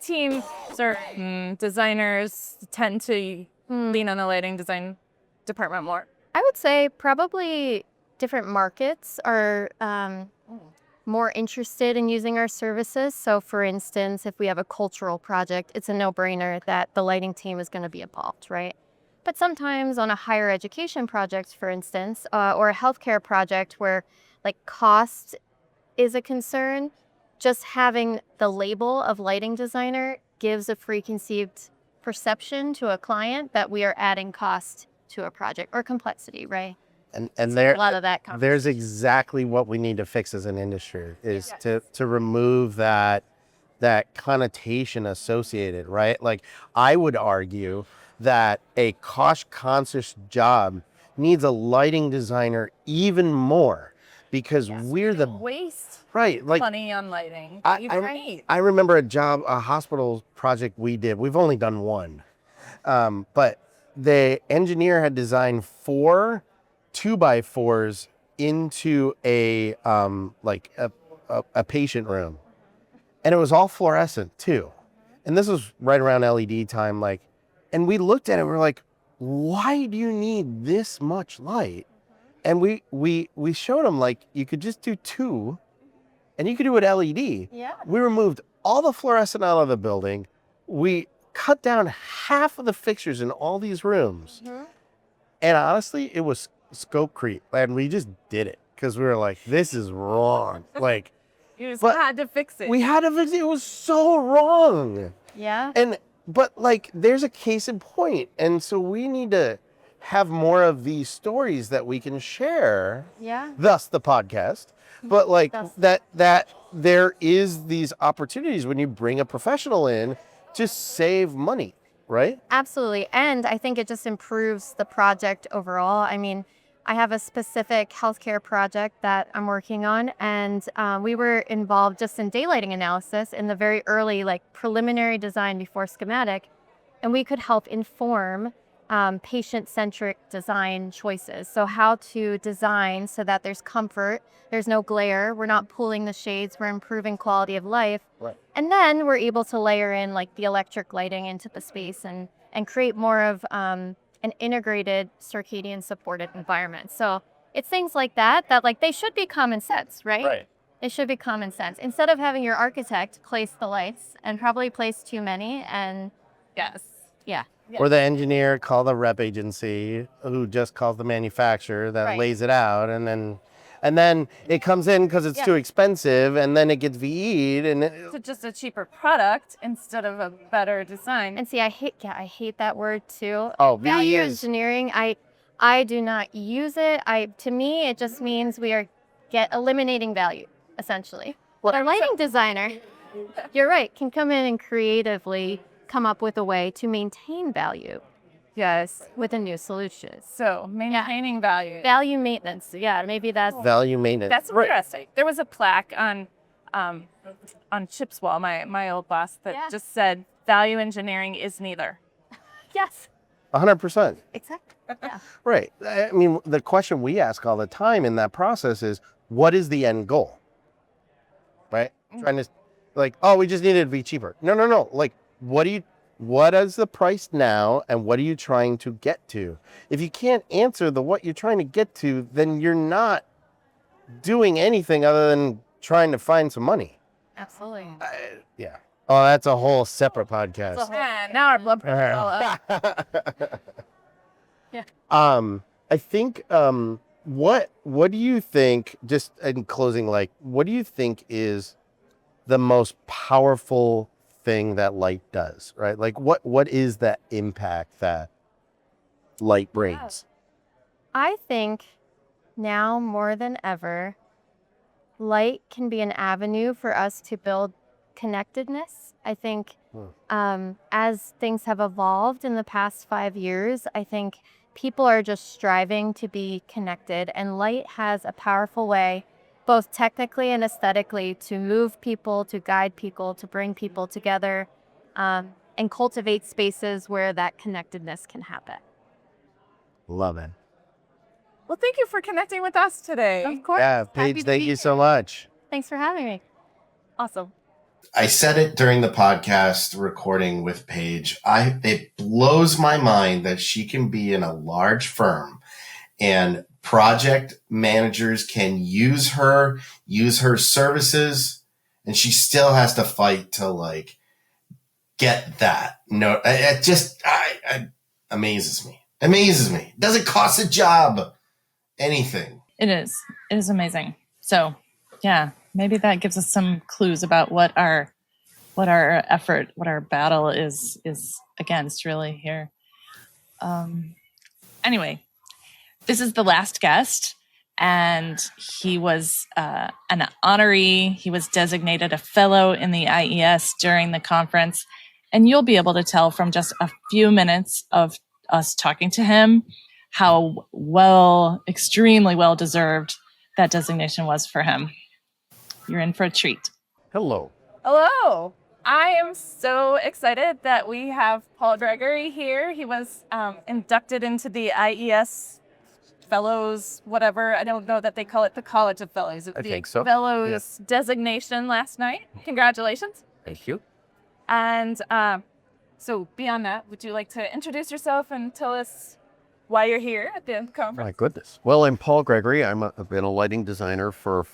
teams, certain designers tend to lean on the lighting design department more? I would say probably different markets are more interested in using our services. So for instance, if we have a cultural project, it's a no-brainer that the lighting team is going to be involved, right? But sometimes on a higher education project, for instance, or a healthcare project where like cost is a concern, just having the label of lighting designer gives a preconceived perception to a client that we are adding cost to a project or complexity, right? And So there, a lot of that there's exactly what we need to fix as an industry, is to remove that connotation associated, right? Like, I would argue that a cost-conscious job needs a lighting designer even more, because we're the waste like money on lighting. I remember a hospital project we did. We've only done one, but the engineer had designed 4 2x4s into a patient room, and it was all fluorescent too. And this was right around LED time, like. And we looked at it, we're like, why do you need this much light? And we showed them, like, you could just do 2 and you could do it LED. Yeah. We removed all the fluorescent out of the building. We cut down half of the fixtures in all these rooms. And honestly, it was scope creep. And we just did it because we were like, this is wrong. Like, You just had to fix it. we had to fix it. It was so wrong. Yeah. But like, there's a case in point. And so we need to have more of these stories that we can share. Yeah. Thus the podcast. But like that there is these opportunities when you bring a professional in to save money, right? Absolutely. And I think it just improves the project overall. I mean, I have a specific healthcare project that I'm working on, and we were involved just in daylighting analysis in the very early, like, preliminary design before schematic, and we could help inform patient-centric design choices. So how to design so that there's comfort, there's no glare, we're not pulling the shades, we're improving quality of life. Right. And then we're able to layer in like the electric lighting into the space and create more of an integrated circadian supported environment. So it's things like that like they should be common sense, right? Right. It should be common sense. Instead of having your architect place the lights and probably place too many and Yes. yeah. Or the engineer call the rep agency who just calls the manufacturer that Right. lays it out, and then it comes in because it's Yeah. too expensive, and then it gets VE'd, and So just a cheaper product instead of a better design. And see, I hate that word too. Oh, Value VE is- engineering. I do not use it. To me, it just means we are eliminating value, essentially. But our lighting designer, you're right, can come in and creatively come up with a way to maintain value Yes. with a new solution. So maintaining value. Value maintenance. Yeah, maybe that's value maintenance. That's interesting. There was a plaque on Chip's wall, my old boss, that Yeah. just said value engineering is neither. yes, 100%. exactly. Yeah. Right. I mean, the question we ask all the time in that process is, what is the end goal? Right? Trying to, like, oh, we just need it to be cheaper. No. Like, what is the price now, and what are you trying to get to? If you can't answer what you're trying to get to, then you're not doing anything other than trying to find some money. Absolutely. Yeah. Oh, that's a whole separate podcast. And now our blood pressure is all up. Yeah. I think, what do you think, just in closing, like, what do you think is the most powerful thing that light does, right? Like, what is that impact that light brings? I think now more than ever, light can be an avenue for us to build connectedness. I think as things have evolved in the past 5 years, I think people are just striving to be connected, and light has a powerful way, both technically and aesthetically, to move people, to guide people, to bring people together, and cultivate spaces where that connectedness can happen. Love it. Well, thank you for connecting with us today. Of course. Yeah, Happy Paige, to thank be you here. so much. Thanks for having me. Awesome. I said it during the podcast recording with Paige. It blows my mind that she can be in a large firm and project managers can use her services, and she still has to fight to like get that. No, it just amazes me. Doesn't cost a job anything. It is amazing. So yeah, maybe that gives us some clues about what our effort, what our battle is against really here. Anyway, this is the last guest, and he was an honoree. He was designated a fellow in the IES during the conference, and you'll be able to tell from just a few minutes of us talking to him how extremely well deserved that designation was for him. You're in for a treat. Hello. Hello. I am so excited that we have Paul Gregory here. He was inducted into the IES Fellows, whatever. I don't know that they call it the College of Fellows. I think so. Fellows designation last night. Congratulations. Thank you. And so beyond that, would you like to introduce yourself and tell us why you're here at the conference? My goodness. Well, I'm Paul Gregory. I've been a lighting designer for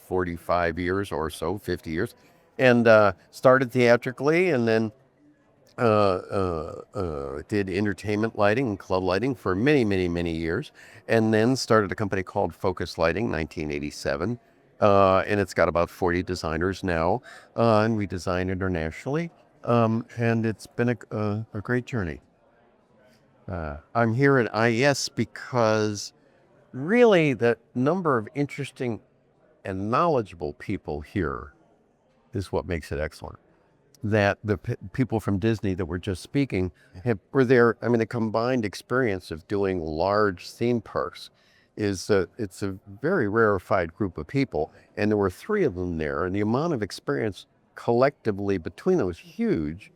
45 years or so, 50 years, and started theatrically, and then did entertainment lighting and club lighting for many, many, many years, and then started a company called Focus Lighting, 1987, and it's got about 40 designers now, and we design internationally, and it's been a great journey. I'm here at IES because really the number of interesting and knowledgeable people here is what makes it excellent. That the people from Disney that were just speaking were there. I mean, the combined experience of doing large theme parks it's a very rarefied group of people, and there were 3 of them there, and the amount of experience collectively between them was huge.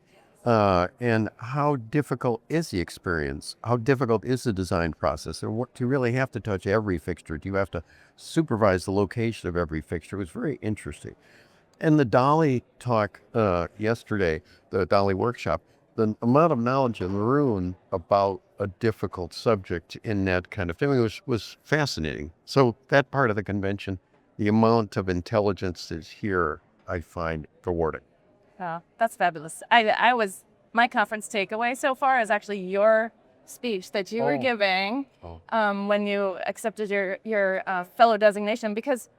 And how difficult is the experience? How difficult is the design process? And what, do you really have to touch every fixture? Do you have to supervise the location of every fixture? It was very interesting. And the Dolly talk yesterday, the Dolly workshop, the amount of knowledge in the room about a difficult subject in that kind of thing was fascinating. So that part of the convention, the amount of intelligence that's here, I find rewarding. Oh, that's fabulous. My conference takeaway so far is actually your speech that you were giving when you accepted your fellow designation, because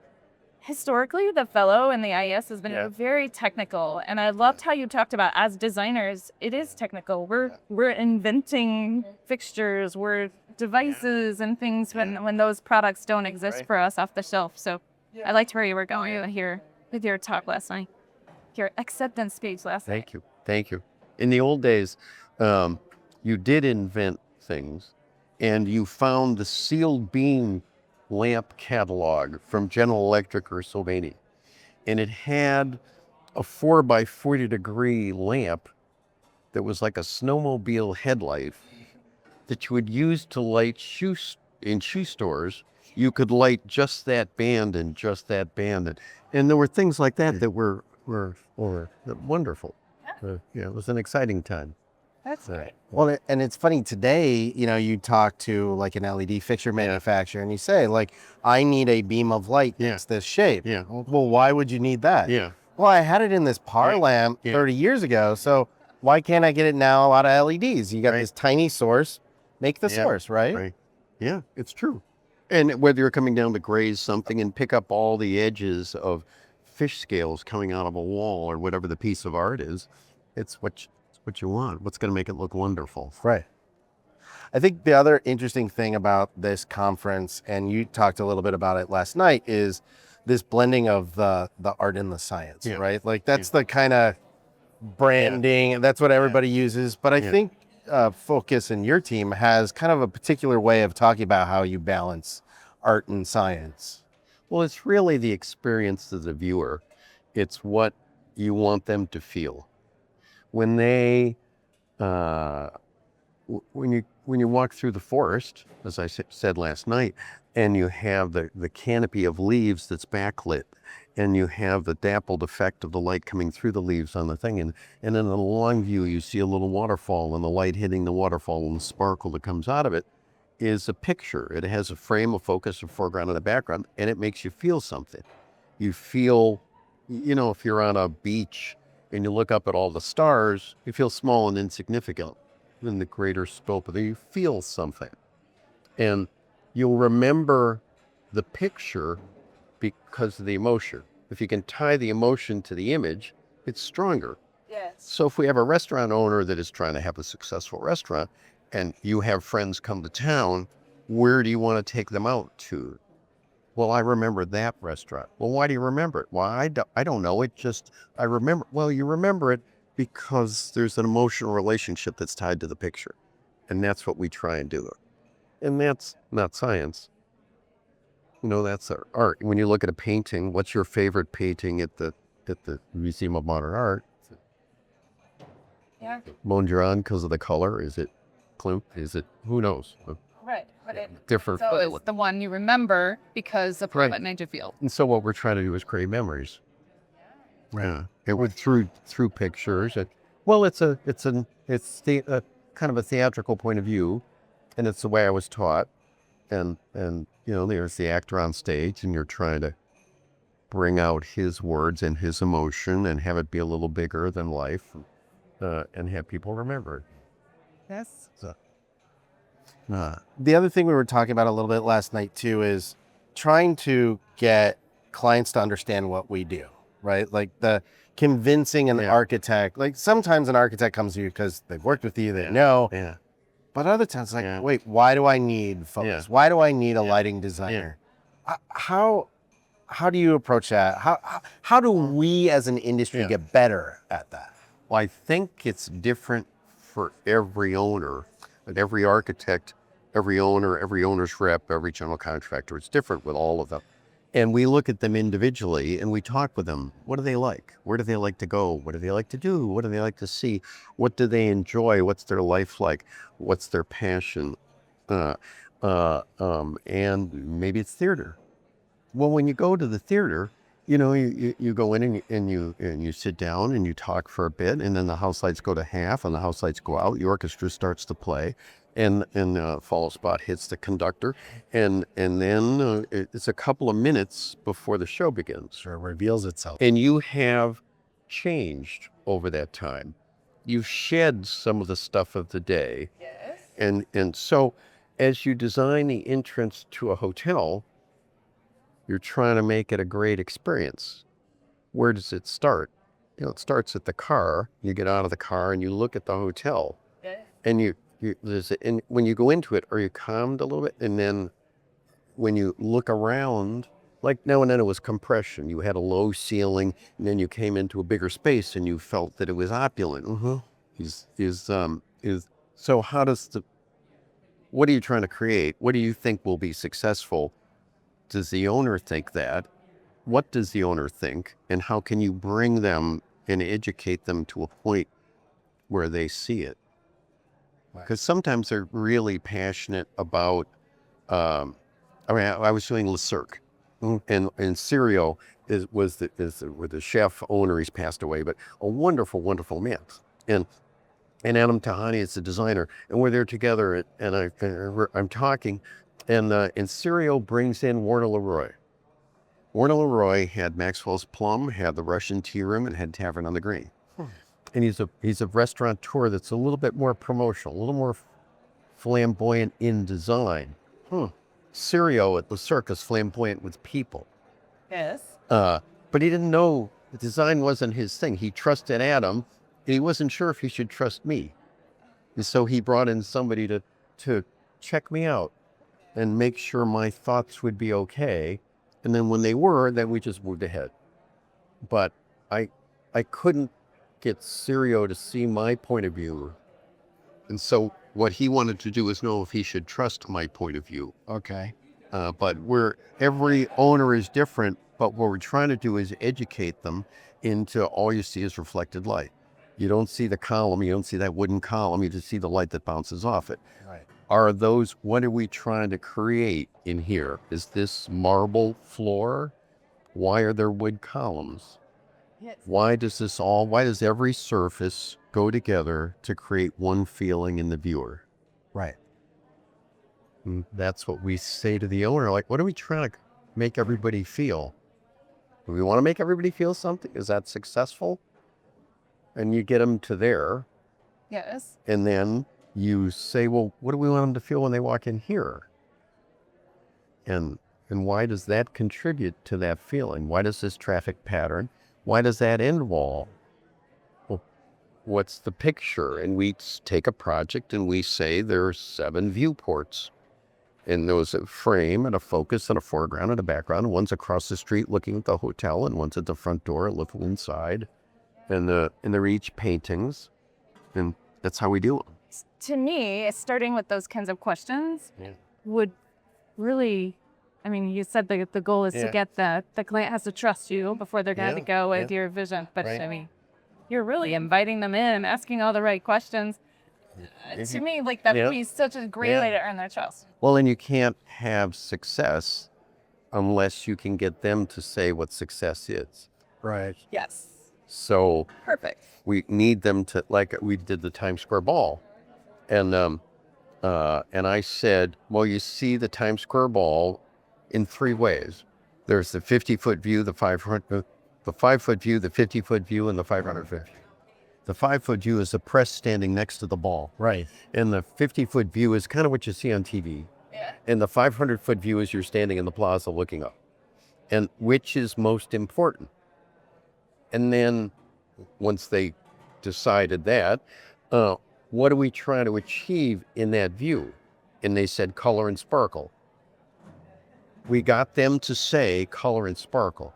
historically the fellow in the IES has been very technical, and I loved how you talked about, as designers, it is technical. We're inventing fixtures, we're devices and things when those products don't exist for us off the shelf. So I liked where you were going here with your talk last night, your acceptance speech last night. Thank you. In the old days, you did invent things, and you found the sealed beam lamp catalog from General Electric or Sylvania, and it had a 4x40-degree lamp that was like a snowmobile headlight that you would use to light in shoe stores. You could light just that band and just that band, and there were things like that were wonderful. It was an exciting time. That's great. Well, and it's funny today, you talk to like an LED fixture manufacturer and you say like, I need a beam of light that's this shape. Yeah. Well, why would you need that? Yeah. Well, I had it in this par lamp 30 years ago. So why can't I get it now out of LEDs? You got this tiny source, make the source, right? Right. Yeah, it's true. And whether you're coming down to graze something and pick up all the edges of fish scales coming out of a wall or whatever the piece of art is, it's what you want. What's going to make it look wonderful. Right. I think the other interesting thing about this conference, and you talked a little bit about it last night, is this blending of the art and the science, right? Like that's the kind of branding, that's what everybody uses. But I think Focus and your team has kind of a particular way of talking about how you balance art and science. Well, it's really the experience of the viewer. It's what you want them to feel. When they, when you walk through the forest, as I said last night, and you have the canopy of leaves that's backlit, and you have the dappled effect of the light coming through the leaves on the thing, and in a long view you see a little waterfall, and the light hitting the waterfall and the sparkle that comes out of it is a picture. It has a frame, a focus, a foreground, and a background, and it makes you feel something. You feel, if you're on a beach and you look up at all the stars, you feel small and insignificant in the greater scope of it. You feel something. And you'll remember the picture because of the emotion. If you can tie the emotion to the image, it's stronger. Yes. So if we have a restaurant owner that is trying to have a successful restaurant, and you have friends come to town, where do you want to take them out to? Well, I remember that restaurant. Well, why do you remember it? Well, I don't know. I remember. Well, you remember it because there's an emotional relationship that's tied to the picture. And that's what we try and do. And that's not science. That's our art. When you look at a painting, what's your favorite painting at the Museum of Modern Art? Yeah. Mondrian because of the color? Is it Klimt? Is it, who knows? Right. But Different. So it's the one you remember because of what it made you feel. And so what we're trying to do is create memories. Yeah. It would through pictures. It's the kind of a theatrical point of view, and it's the way I was taught. And there's the actor on stage, and you're trying to bring out his words and his emotion and have it be a little bigger than life, and have people remember it. Yes. So, the other thing we were talking about a little bit last night too is trying to get clients to understand what we do, right? Like the convincing an architect, like sometimes an architect comes to you because they've worked with you, they know. Yeah. But other times, like, wait, why do I need focus? Yeah. Why do I need a lighting designer? How do you approach that? How do we as an industry get better at that? Well, I think it's different for every owner, and every architect, every owner, every owner's rep, every general contractor. It's different with all of them. And we look at them individually and we talk with them. What do they like? Where do they like to go? What do they like to do? What do they like to see? What do they enjoy? What's their life like? What's their passion? And maybe it's theater. Well, when you go to the theater, you go in and you sit down and you talk for a bit, and then the house lights go to half and the house lights go out. The orchestra starts to play, and follow spot hits the conductor, and then it's a couple of minutes before the show begins or reveals itself, and you have changed over that time. You've shed some of the stuff of the day, Yes. and so as you design the entrance to a hotel, you're trying to make it a great experience. Where does it start? It starts at the car. You get out of the car and you look at the hotel, Yes. and and when you go into it, are you calmed a little bit? And then when you look around, like now and then it was compression. You had a low ceiling, and then you came into a bigger space, and you felt that it was opulent. So how does what are you trying to create? What do you think will be successful? Does the owner think that? What does the owner think? And how can you bring them and educate them to a point where they see it? Because sometimes they're really passionate about, I was doing Le Cirque, and Sirio was the chef owner. He's passed away, but a wonderful, wonderful man. And Adam Tahani is the designer, and we're there together, and I'm talking, and Sirio brings in Warner Leroy. Warner Leroy had Maxwell's Plum, had the Russian Tea Room, and had Tavern on the Green. And he's a restaurateur that's a little bit more promotional, a little more flamboyant in design. Sirio at the Circus, flamboyant with people. Yes. But he didn't know the design wasn't his thing. He trusted Adam, and he wasn't sure if he should trust me. And so he brought in somebody to check me out and make sure my thoughts would be okay. And then when they were, then we just moved ahead. But I couldn't get Sirio to see my point of view. And so what he wanted to do is know if he should trust my point of view. Okay. But every owner is different, but what we're trying to do is educate them into all you see is reflected light. You don't see the column, you don't see that wooden column, you just see the light that bounces off it. Right. What are we trying to create in here? Is this marble floor? Why are there wood columns? Yes. Why does every surface go together to create one feeling in the viewer? Right. And that's what we say to the owner, like, what are we trying to make everybody feel? Do we want to make everybody feel something? Is that successful? And you get them to there, Yes. and then you say, well, what do we want them to feel when they walk in here? And why does that contribute to that feeling? Why does this traffic pattern? Why does that end wall? Well, what's the picture? And we take a project and we say there are 7 viewports. And there was a frame and a focus and a foreground and a background. And one's across the street looking at the hotel, and one's at the front door looking inside. And they're each paintings. And that's how we do them. To me, starting with those kinds of questions would really, I mean, you said the goal is to get the client has to trust you before they're going to go with your vision. But Right. I mean, you're really inviting them in, asking all the right questions. To me, like that would be such a great way to earn their trust. Well, and you can't have success unless you can get them to say what success is. Right. Yes. So Perfect. we need them to, like we did the Times Square Ball. And I said, well, you see the Times Square Ball in 3 ways. There's the 50-foot view, the 5-foot view, the 50-foot view, and the 500-foot view. The 5-foot view is the press standing next to the ball. Right. And the 50-foot view is kind of what you see on TV. Yeah. And the 500-foot view is you're standing in the plaza looking up. And which is most important? And then once they decided that, what are we trying to achieve in that view? And they said color and sparkle. We got them to say color and sparkle.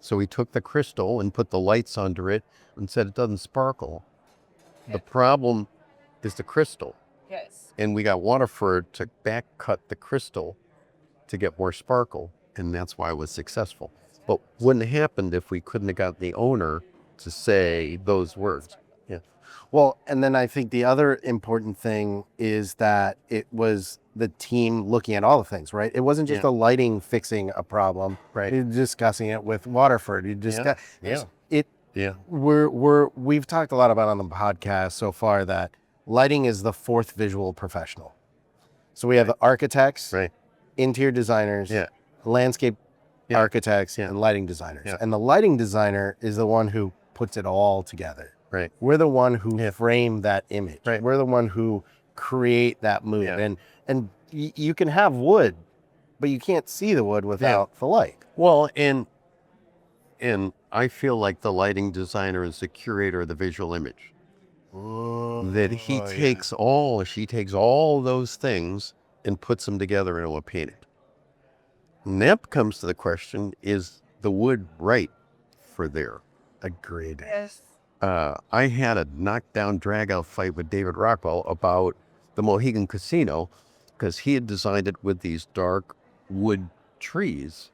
So we took the crystal and put the lights under it and said it doesn't sparkle. The problem is the crystal. Yes. And we got Waterford to back cut the crystal to get more sparkle. and that's why it was successful. But wouldn't have happened if we couldn't have got the owner to say those words. Yeah. Well, and then I think the other important thing is that it was the team looking at all the things, right? It wasn't just Yeah. a lighting fixing a problem. Right. You're discussing it with Waterford. You discuss it. Yeah. We've talked a lot about on the podcast so far that lighting is the fourth visual professional. So we have the architects, Right. interior designers, Yeah. landscape Yeah. architects, Yeah. and lighting designers. Yeah. And the lighting designer is the one who puts it all together. Right. We're the one who frame that image. Right. We're the one who create that mood. Yeah. And you can have wood, but you can't see the wood without the light. Well, and I feel like the lighting designer is the curator of the visual image. That he takes she takes all those things and puts them together into a painting. And that comes to the question, is the wood right for there? Agreed. Yes. I had a knockdown, drag-out fight with David Rockwell about the Mohegan Casino because he had designed it with these dark wood trees,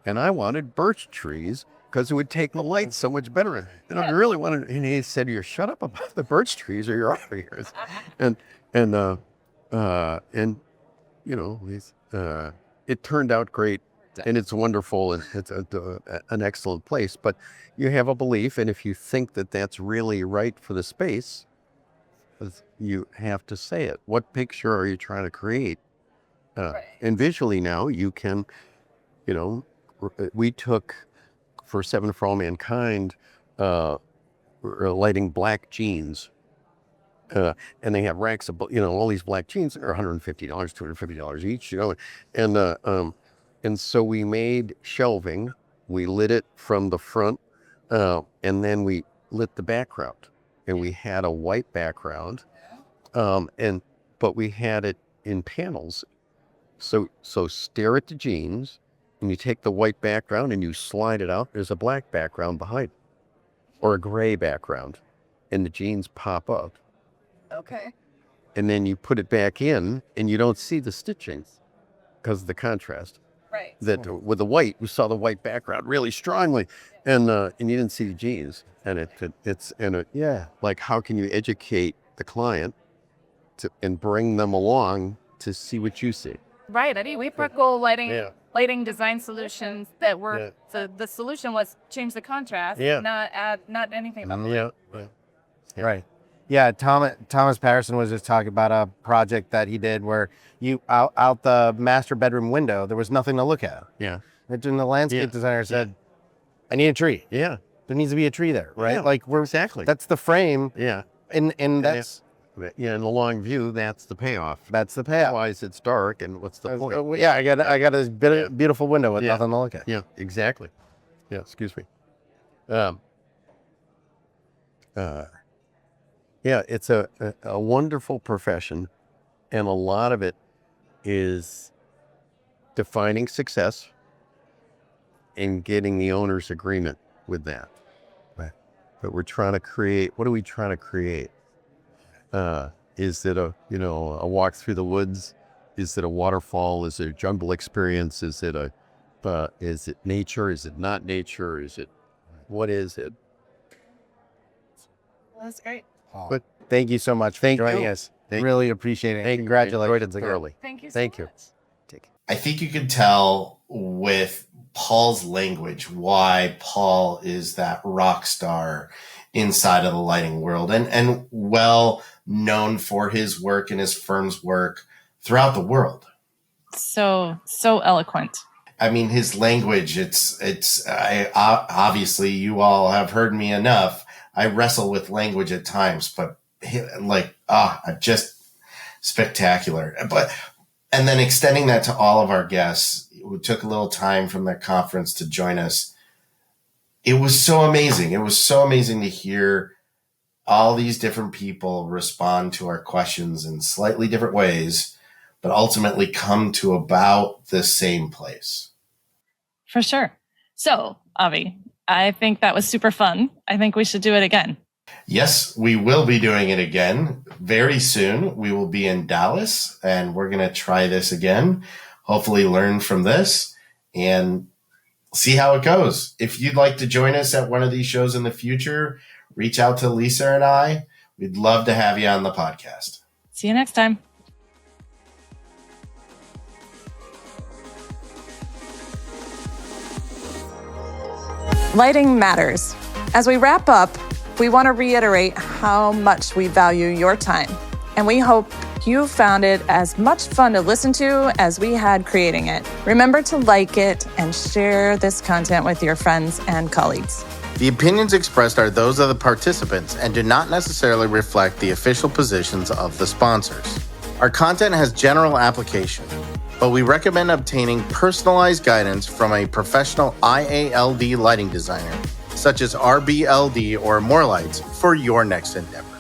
and I wanted birch trees because it would take the light so much better. And I really wanted, and he said, "You shut up about the birch trees, or you're out of here." And you know, it turned out great. And it's wonderful, and it's an excellent place. But you have a belief, and if you think that that's really right for the space, you have to say it. What picture are you trying to create? And visually now, you can, you know, we took for Seven for All Mankind, lighting black jeans. And they have racks of, you know, all these black jeans are $150, $250 each, you know, and so we made shelving, we lit it from the front, and then we lit the background. And we had a white background, but we had it in panels. So stare at the jeans, and you take the white background and you slide it out, there's a black background behind it, or a gray background, and the jeans pop up. Okay. And then you put it back in, and you don't see the stitchings because of the contrast. Right. That with the white, we saw the white background really strongly, and you didn't see the jeans. And like, how can you educate the client and bring them along to see what you see? Right. I mean, we brought lighting design solutions that were the solution was change the contrast, not anything about the light. Right. Yeah, Thomas Patterson was just talking about a project that he did where you out the master bedroom window, there was nothing to look at. Yeah. And the landscape designer said, "I need a tree." Yeah. There needs to be a tree there, right? Yeah, like exactly. That's the frame. Yeah. And that's in the long view, that's the payoff. That's the payoff. Otherwise, it's dark, and what's the point? Yeah, I got this beautiful window with nothing to look at. Yeah, exactly. Yeah, excuse me. Yeah, it's a wonderful profession, and a lot of it is defining success and getting the owner's agreement with that. Right. But we're trying to create, what are we trying to create? Is it a walk through the woods? Is it a waterfall? Is it a jungle experience? Is it nature? Is it not nature? What is it? That's great. But thank you so much for joining us. Really appreciate it. Congratulations again. Thank you so much. I think you can tell with Paul's language why Paul is that rock star inside of the lighting world and well known for his work and his firm's work throughout the world. So eloquent. I mean, his language, obviously you all have heard me enough. I wrestle with language at times, but just spectacular. And then extending that to all of our guests who took a little time from their conference to join us. It was so amazing. It was so amazing to hear all these different people respond to our questions in slightly different ways, but ultimately come to about the same place. For sure. So, Avi, I think that was super fun. I think we should do it again. Yes, we will be doing it again very soon. We will be in Dallas, and we're going to try this again, hopefully learn from this, and see how it goes. If you'd like to join us at one of these shows in the future, reach out to Lisa and I. We'd love to have you on the podcast. See you next time. Lighting matters. As we wrap up, we want to reiterate how much we value your time, and we hope you found it as much fun to listen to as we had creating it. Remember to like it and share this content with your friends and colleagues. The opinions expressed are those of the participants and do not necessarily reflect the official positions of the sponsors. Our content has general application, but we recommend obtaining personalized guidance from a professional IALD lighting designer, such as RBLD or More Lights, for your next endeavor.